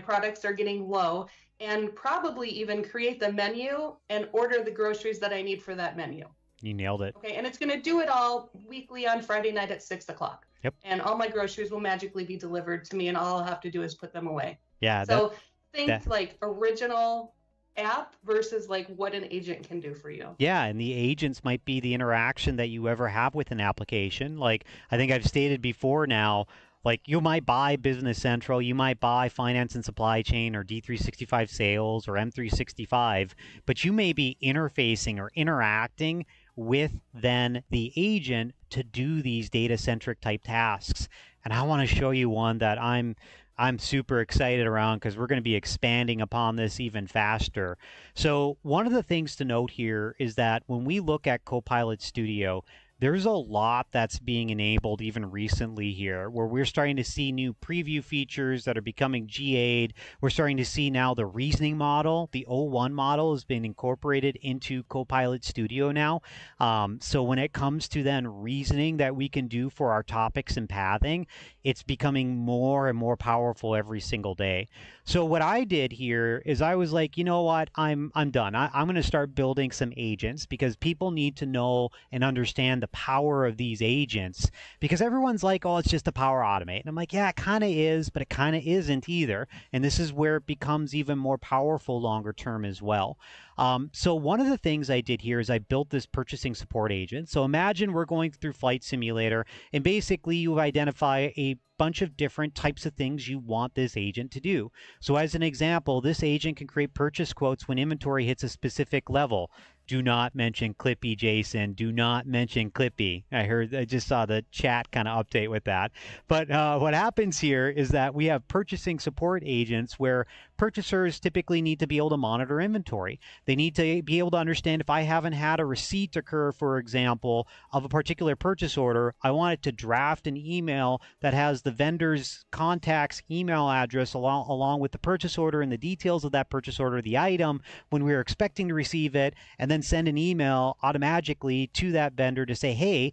products are getting low, and probably even create the menu and order the groceries that I need for that menu. You nailed it. Okay, and it's going to do it all weekly on Friday night at 6:00. Yep. And all my groceries will magically be delivered to me, and all I'll have to do is put them away. Yeah. So think like original app versus like what an agent can do for you. Yeah, and the agents might be the interaction that you ever have with an application. Like I think I've stated before now, like you might buy Business Central, you might buy Finance and Supply Chain or D365 Sales or M365, but you may be interfacing or interacting with then the agent to do these data-centric type tasks. And I want to show you one that I'm super excited around because we're going to be expanding upon this even faster. So one of the things to note here is that when we look at Copilot Studio, there's a lot that's being enabled even recently here, where we're starting to see new preview features that are becoming GA'd. We're starting to see now the reasoning model, the O1 model, has been incorporated into Copilot Studio now. So when it comes to then reasoning that we can do for our topics and pathing, it's becoming more and more powerful every single day. So what I did here is I was like, you know what, I'm done. I'm going to start building some agents because people need to know and understand the power of these agents, because everyone's like, oh, it's just a Power Automate. And I'm like, yeah, it kind of is, but it kind of isn't either. And this is where it becomes even more powerful longer term as well. So one of the things I did here is I built this purchasing support agent. So imagine we're going through Flight Simulator, and basically you identify a bunch of different types of things you want this agent to do. So as an example, this agent can create purchase quotes when inventory hits a specific level. Do not mention Clippy, Jason. Do not mention Clippy. I just saw the chat kind of update with that. But what happens here is that we have purchasing support agents where purchasers typically need to be able to monitor inventory. They need to be able to understand if I haven't had a receipt occur, for example, of a particular purchase order, I want it to draft an email that has the vendor's contact's email address along with the purchase order and the details of that purchase order, the item, when we're expecting to receive it, and then send an email automatically to that vendor to say, hey,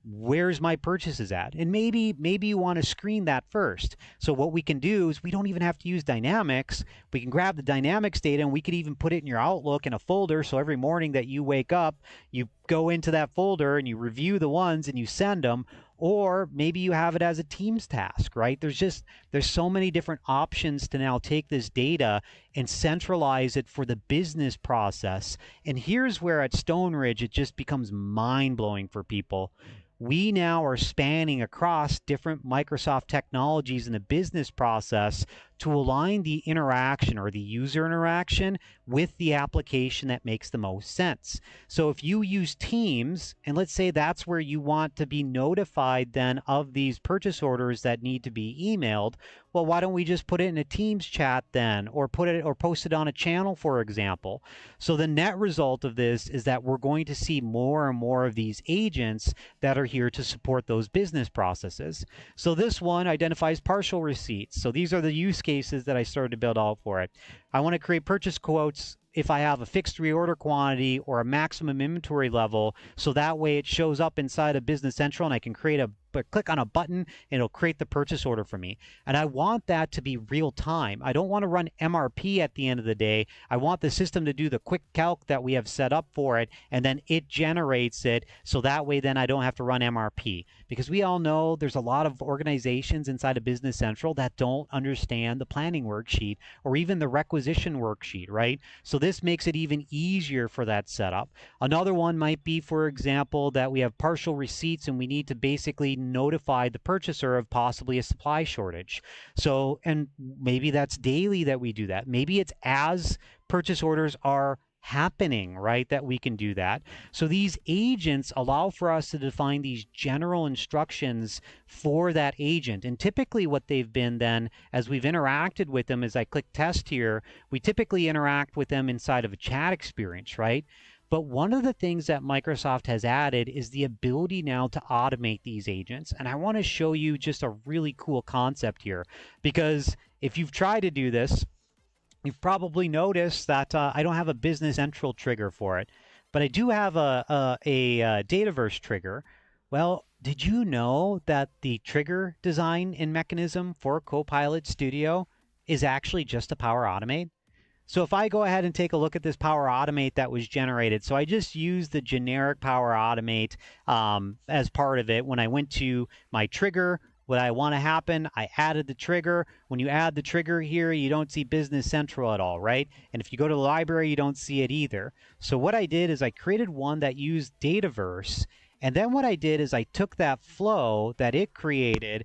where's my purchases at? And maybe you want to screen that first. So what we can do is we don't even have to use Dynamics. We can grab the Dynamics data and we could even put it in your Outlook in a folder. So every morning that you wake up, you go into that folder and you review the ones and you send them. Or maybe you have it as a Teams task, right? There's so many different options to now take this data and centralize it for the business process. And here's where at Stoneridge, it just becomes mind-blowing for people. We now are spanning across different Microsoft technologies in the business process to align the interaction or the user interaction with the application that makes the most sense. So if you use Teams, and let's say that's where you want to be notified then of these purchase orders that need to be emailed, well, why don't we just put it in a Teams chat then, or post it on a channel, for example? So the net result of this is that we're going to see more and more of these agents that are here to support those business processes. So this one identifies partial receipts. So these are the use cases that I started to build out for it. I want to create purchase quotes if I have a fixed reorder quantity or a maximum inventory level, so that way it shows up inside of Business Central and I can click on a button and it'll create the purchase order for me. And I want that to be real time. I don't want to run MRP at the end of the day. I want the system to do the quick calc that we have set up for it, and then it generates it, so that way then I don't have to run MRP. Because we all know there's a lot of organizations inside of Business Central that don't understand the planning worksheet or even the requisition worksheet, right? So this makes it even easier for that setup. Another one might be, for example, that we have partial receipts and we need to basically notify the purchaser of possibly a supply shortage. So, and maybe that's daily that we do that. Maybe it's as purchase orders are happening, right, that we can do that. So these agents allow for us to define these general instructions for that agent. And typically what they've been then, as we've interacted with them, as I click test here, we typically interact with them inside of a chat experience, right? But one of the things that Microsoft has added is the ability now to automate these agents. And I want to show you just a really cool concept here, because if you've tried to do this, you've probably noticed that I don't have a Business Central trigger for it, but I do have a Dataverse trigger. Well, did you know that the trigger design and mechanism for Copilot Studio is actually just a Power Automate? So if I go ahead and take a look at this Power Automate that was generated, so I just used the generic Power Automate as part of it. When I went to my trigger, what I want to happen, I added the trigger. When you add the trigger here, you don't see Business Central at all, right? And if you go to the library, you don't see it either. So what I did is I created one that used Dataverse. And then what I did is I took that flow that it created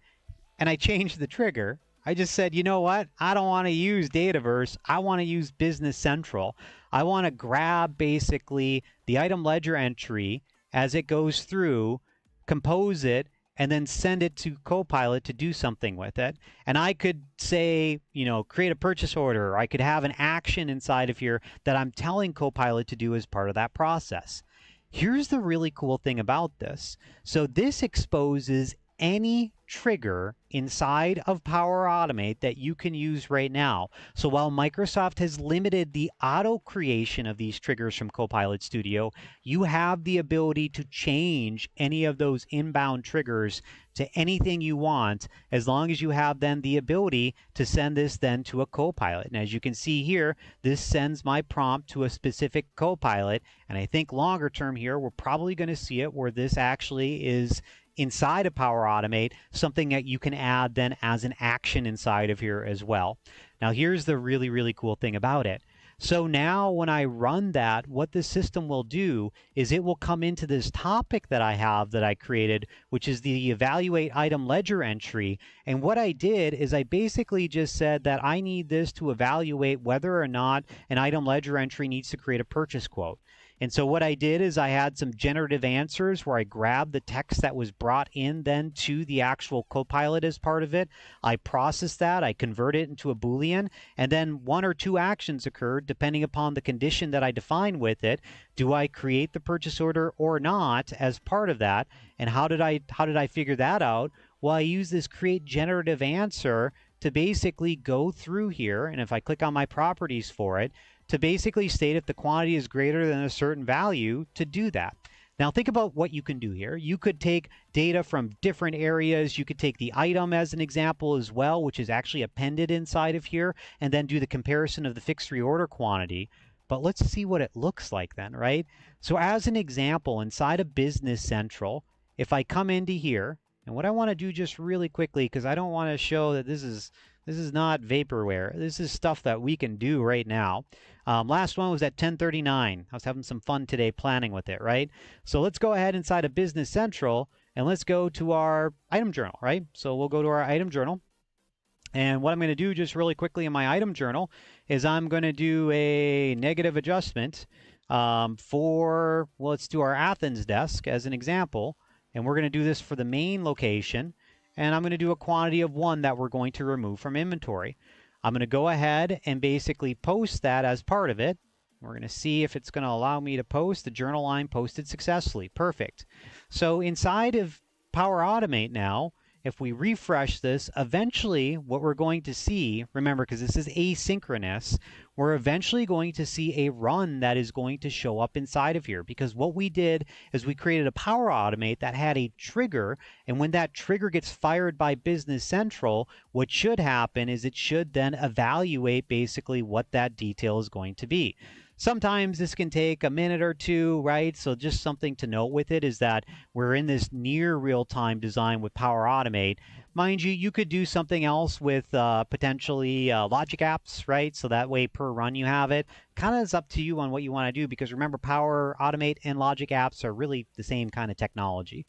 and I changed the trigger. I just said, you know what? I don't want to use Dataverse. I want to use Business Central. I want to grab basically the item ledger entry as it goes through, compose it, and then send it to Copilot to do something with it. And I could say, you know, create a purchase order. Or I could have an action inside of here that I'm telling Copilot to do as part of that process. Here's the really cool thing about this. So this exposes any trigger inside of Power Automate that you can use right now. So while Microsoft has limited the auto creation of these triggers from Copilot Studio, you have the ability to change any of those inbound triggers to anything you want, as long as you have then the ability to send this then to a Copilot. And as you can see here, this sends my prompt to a specific Copilot. And I think longer term here, we're probably going to see it where this actually is inside of Power Automate, something that you can add then as an action inside of here as well. Now here's the really, really cool thing about it. So now when I run that, what the system will do is it will come into this topic that I have that I created, which is the evaluate item ledger entry. And what I did is I basically just said that I need this to evaluate whether or not an item ledger entry needs to create a purchase quote. And so what I did is I had some generative answers where I grabbed the text that was brought in then to the actual Copilot as part of it. I processed that, I converted it into a Boolean, and then one or two actions occurred depending upon the condition that I define with it. Do I create the purchase order or not as part of that? And how did I figure that out? Well, I use this create generative answer to basically go through here, and if I click on my properties for it, to basically state if the quantity is greater than a certain value to do that. Now think about what you can do here. You could take data from different areas. You could take the item as an example as well, which is actually appended inside of here, and then do the comparison of the fixed reorder quantity. But let's see what it looks like then, right? So as an example, inside of Business Central, if I come into here, and what I want to do just really quickly, because I don't want to show that this is not vaporware. This is stuff that we can do right now. Last one was at 10:39. I was having some fun today planning with it, right? So let's go ahead inside of Business Central and let's go to our item journal, right? So we'll go to our item journal. And what I'm going to do just really quickly in my item journal is I'm going to do a negative adjustment for, well, let's do our Athens desk as an example. And we're going to do this for the main location. And I'm going to do a quantity of 1 that we're going to remove from inventory. I'm going to go ahead and basically post that as part of it. We're going to see if it's going to allow me to post. The journal line posted successfully. Perfect. So inside of Power Automate now, if we refresh this, eventually what we're going to see, remember, because this is asynchronous, we're eventually going to see a run that is going to show up inside of here. Because what we did is we created a Power Automate that had a trigger, and when that trigger gets fired by Business Central, what should happen is it should then evaluate basically what that detail is going to be. Sometimes this can take a minute or two, right? So just something to note with it is that we're in this near real-time design with Power Automate. Mind you, you could do something else with potentially logic apps, right? So that way per run you have it. Kind of is up to you on what you want to do, because remember, Power Automate and logic apps are really the same kind of technology.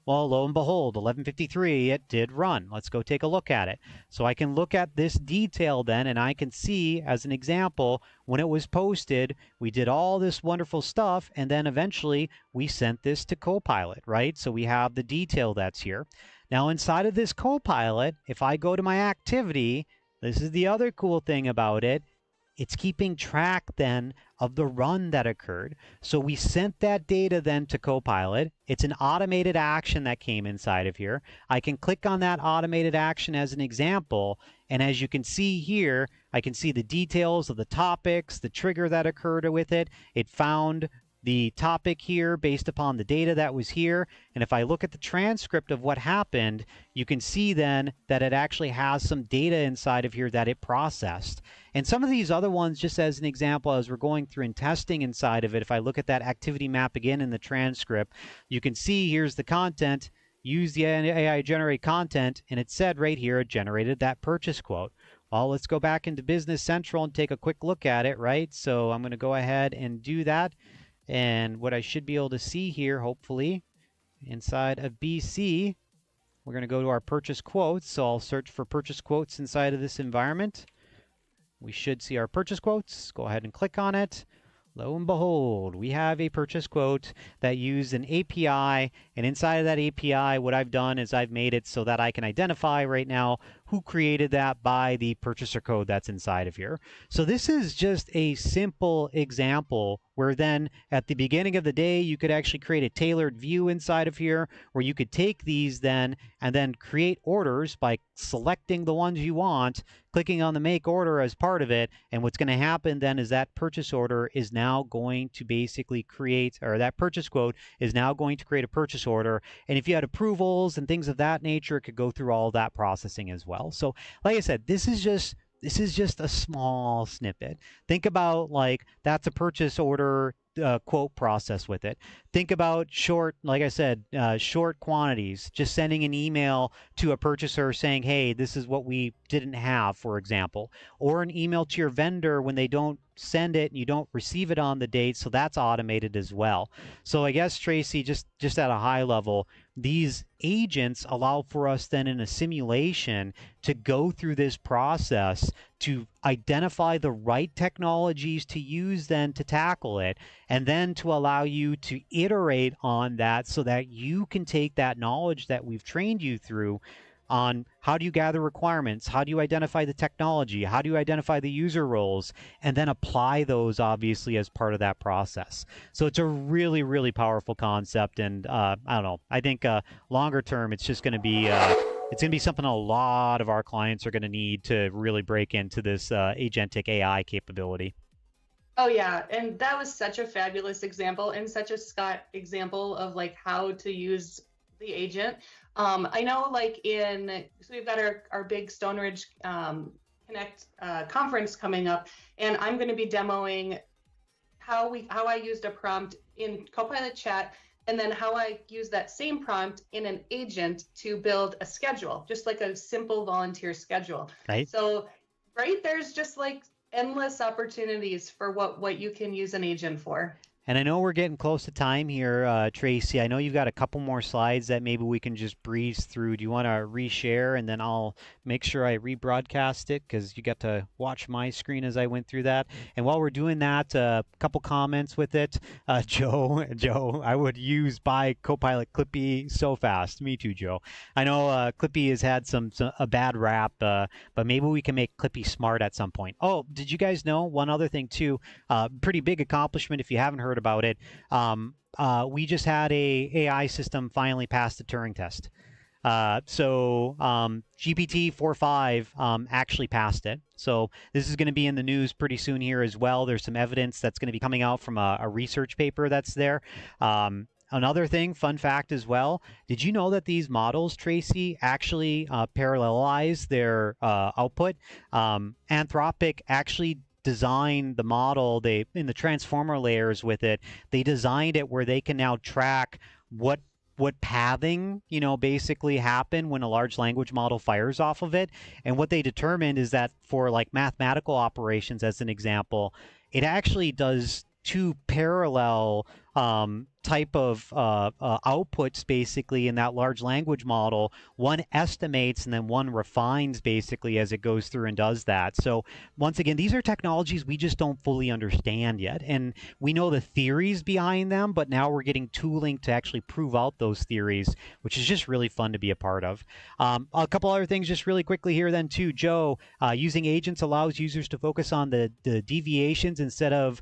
Well, lo and behold, 11:53, it did run. Let's go take a look at it. So I can look at this detail then, and I can see, as an example, when it was posted, we did all this wonderful stuff, and then eventually we sent this to Copilot, right? So we have the detail that's here. Now inside of this Copilot, if I go to my activity, this is the other cool thing about it. It's keeping track then of the run that occurred. So we sent that data then to Copilot. It's an automated action that came inside of here. I can click on that automated action as an example. And as you can see here, I can see the details of the topics, the trigger that occurred with it. It found the topic here based upon the data that was here. And if I look at the transcript of what happened, you can see then that it actually has some data inside of here that it processed. And some of these other ones, just as an example, as we're going through and testing inside of it, if I look at that activity map again in the transcript, you can see here's the content, use the AI generate content, and it said right here it generated that purchase quote. Well, let's go back into Business Central and take a quick look at it, right? So I'm going to go ahead and do that. And what I should be able to see here, hopefully, inside of BC, we're going to go to our purchase quotes. So I'll search for purchase quotes inside of this environment. We should see our purchase quotes. Go ahead and click on it. Lo and behold, we have a purchase quote that used an API. And inside of that API, what I've done is I've made it so that I can identify right now who created that by the purchaser code that's inside of here. So this is just a simple example where then at the beginning of the day, you could actually create a tailored view inside of here where you could take these then and then create orders by selecting the ones you want, clicking on the make order as part of it. And what's going to happen then is that purchase order is now going to basically create, or that purchase quote is now going to create a purchase order. And if you had approvals and things of that nature, it could go through all of that processing as well. So like I said, this is just a small snippet. Think about like that's a purchase order quote process with it. Think about short, like I said, short quantities, just sending an email to a purchaser saying, hey, this is what we didn't have, for example, or an email to your vendor when they don't send it and you don't receive it on the date. So that's automated as well. So I guess, Tracy, just at a high level, these agents allow for us then in a simulation to go through this process to identify the right technologies to use then to tackle it, and then to allow you to iterate on that so that you can take that knowledge that we've trained you through on how do you gather requirements, how do you identify the technology, how do you identify the user roles, and then apply those obviously as part of that process. So it's a really, really powerful concept, and I don't know, I think longer term it's just going to be something a lot of our clients are going to need to really break into this agentic AI capability. Oh yeah, and that was such a fabulous example and such a Scott example of like how to use the agent. I know like so we've got our big Stoneridge Connect conference coming up, and I'm going to be demoing how I used a prompt in Copilot chat, and then how I use that same prompt in an agent to build a schedule, just like a simple volunteer schedule. Right. So right there's just like endless opportunities for what you can use an agent for. And I know we're getting close to time here, Tracy. I know you've got a couple more slides that maybe we can just breeze through. Do you want to reshare, and then I'll make sure I rebroadcast it because you got to watch my screen as I went through that. And while we're doing that, a couple comments with it. Joe, I would use buy Copilot Clippy so fast. Me too, Joe. I know Clippy has had a bad rap, but maybe we can make Clippy smart at some point. Oh, did you guys know one other thing too? Pretty big accomplishment if you haven't heard about it. We just had a AI system finally pass the Turing test. So GPT 4.5 actually passed it. So this is going to be in the news pretty soon here as well. There's some evidence that's going to be coming out from a research paper that's there. Another thing, fun fact as well, did you know that these models, Tracy, actually parallelize their output? Anthropic actually designed the model, in the transformer layers with it, they designed it where they can now track what pathing, basically happen when a large language model fires off of it. And what they determined is that for like mathematical operations, as an example, it actually does two parallel type of outputs basically in that large language model. One estimates and then one refines basically as it goes through and does that. So once again, these are technologies we just don't fully understand yet. And we know the theories behind them, but now we're getting tooling to actually prove out those theories, which is just really fun to be a part of. A couple other things just really quickly here then too, Joe, using agents allows users to focus on the deviations instead of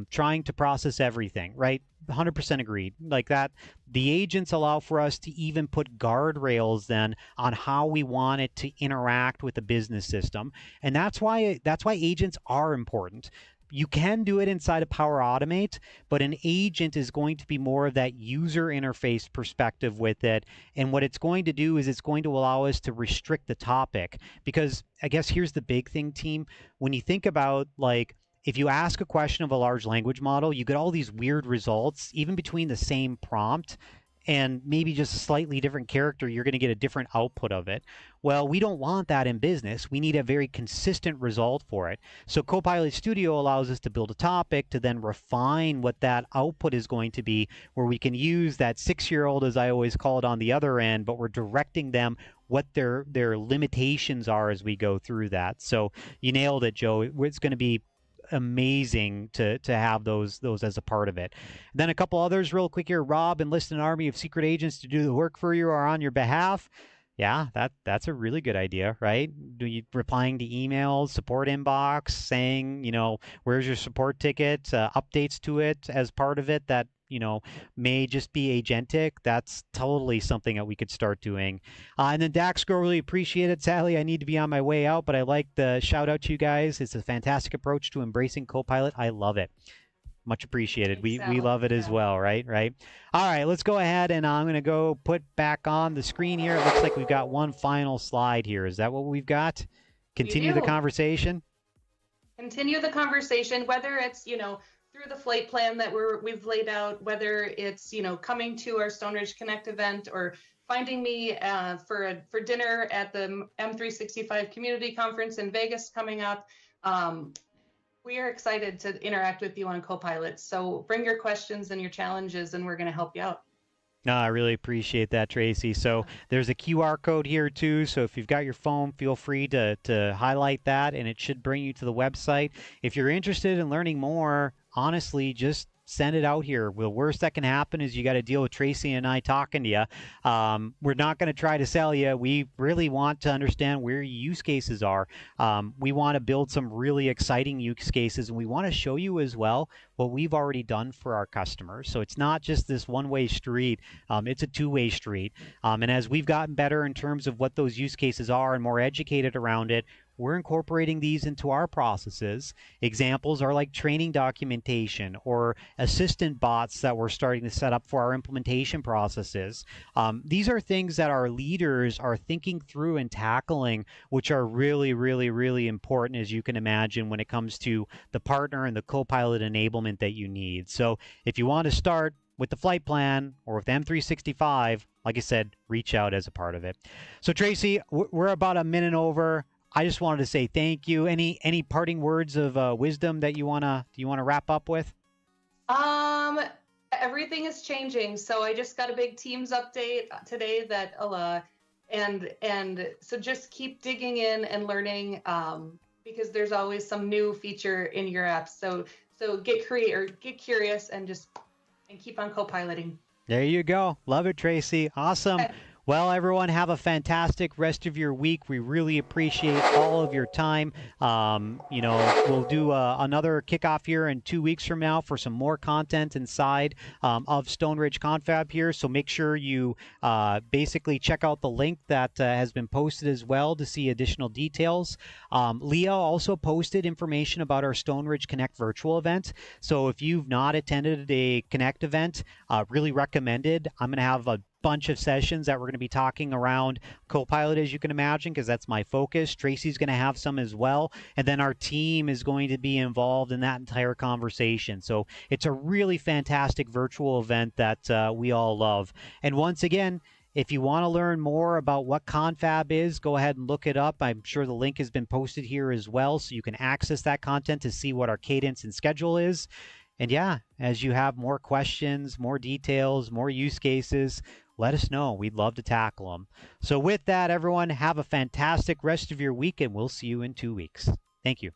trying to process everything, right? 100% agreed. Like that, the agents allow for us to even put guardrails then on how we want it to interact with the business system. And that's why agents are important. You can do it inside of Power Automate, but an agent is going to be more of that user interface perspective with it. And what it's going to do is it's going to allow us to restrict the topic. Because I guess here's the big thing, team. When you think about like, if you ask a question of a large language model, you get all these weird results, even between the same prompt and maybe just a slightly different character, you're going to get a different output of it. Well, we don't want that in business. We need a very consistent result for it. So Copilot Studio allows us to build a topic to then refine what that output is going to be, where we can use that 6-year-old, as I always call it, on the other end, but we're directing them what their limitations are as we go through that. So you nailed it, Joe. It's going to be amazing to have those as a part of it. Then a couple others real quick here. Rob, enlist an army of secret agents to do the work for you or on your behalf. Yeah, that's a really good idea, right? Do you replying to emails, support inbox, saying, where's your support ticket, updates to it as part of it that, may just be agentic. That's totally something that we could start doing. And then Dax, go really appreciate it. Sadly, I need to be on my way out, but I like the shout out to you guys. It's a fantastic approach to embracing Copilot. I love it. Much appreciated. Thanks, We Sal. love it as Yeah. well, right? Right. All right, let's go ahead and I'm going to go put back on the screen here. It looks like we've got one final slide here. Is that what we've got? We Continue the do. conversation. Continue the conversation, whether it's, through the flight plan that we've laid out, whether it's, coming to our Stoneridge Connect event or finding me for dinner at the M365 Community Conference in Vegas coming up. We are excited to interact with you on Copilot. So bring your questions and your challenges, and we're going to help you out. No, I really appreciate that, Tracy. So there's a QR code here too. So if you've got your phone, feel free to highlight that, and it should bring you to the website. If you're interested in learning more, honestly, just send it out here. The worst that can happen is you got to deal with Tracy and I talking to you. We're not going to try to sell you. We really want to understand where your use cases are. We want to build some really exciting use cases, and we want to show you as well what we've already done for our customers. So it's not just this one-way street. It's a two-way street. And as we've gotten better in terms of what those use cases are and more educated around it, we're incorporating these into our processes. Examples are like training documentation or assistant bots that we're starting to set up for our implementation processes. These are things that our leaders are thinking through and tackling, which are really, really, really important, as you can imagine, when it comes to the partner and the Copilot enablement that you need. So if you want to start with the flight plan or with M365, like I said, reach out as a part of it. So Tracy, we're about a minute over. I just wanted to say thank you. Any parting words of wisdom that you wanna wrap up with? Everything is changing. So I just got a big Teams update today that and so just keep digging in and learning because there's always some new feature in your app. So get curious and keep on co-piloting. There you go. Love it, Tracy. Awesome. Well, everyone, have a fantastic rest of your week. We really appreciate all of your time. We'll do another kickoff here in 2 weeks from now for some more content inside of Stoneridge Confab here. So make sure you basically check out the link that has been posted as well to see additional details. Leah also posted information about our Stoneridge Connect virtual event. So if you've not attended a Connect event, really recommended. I'm going to have a bunch of sessions that we're going to be talking around Copilot, as you can imagine, because that's my focus. Tracy's going to have some as well, and then our team is going to be involved in that entire conversation. So it's a really fantastic virtual event that we all love. And once again, if you want to learn more about what Confab is, go ahead and look it up. I'm sure the link has been posted here as well, so you can access that content to see what our cadence and schedule is. And yeah, as you have more questions, more details, more use cases, let us know. We'd love to tackle them. So with that, everyone, have a fantastic rest of your week, and we'll see you in 2 weeks. Thank you.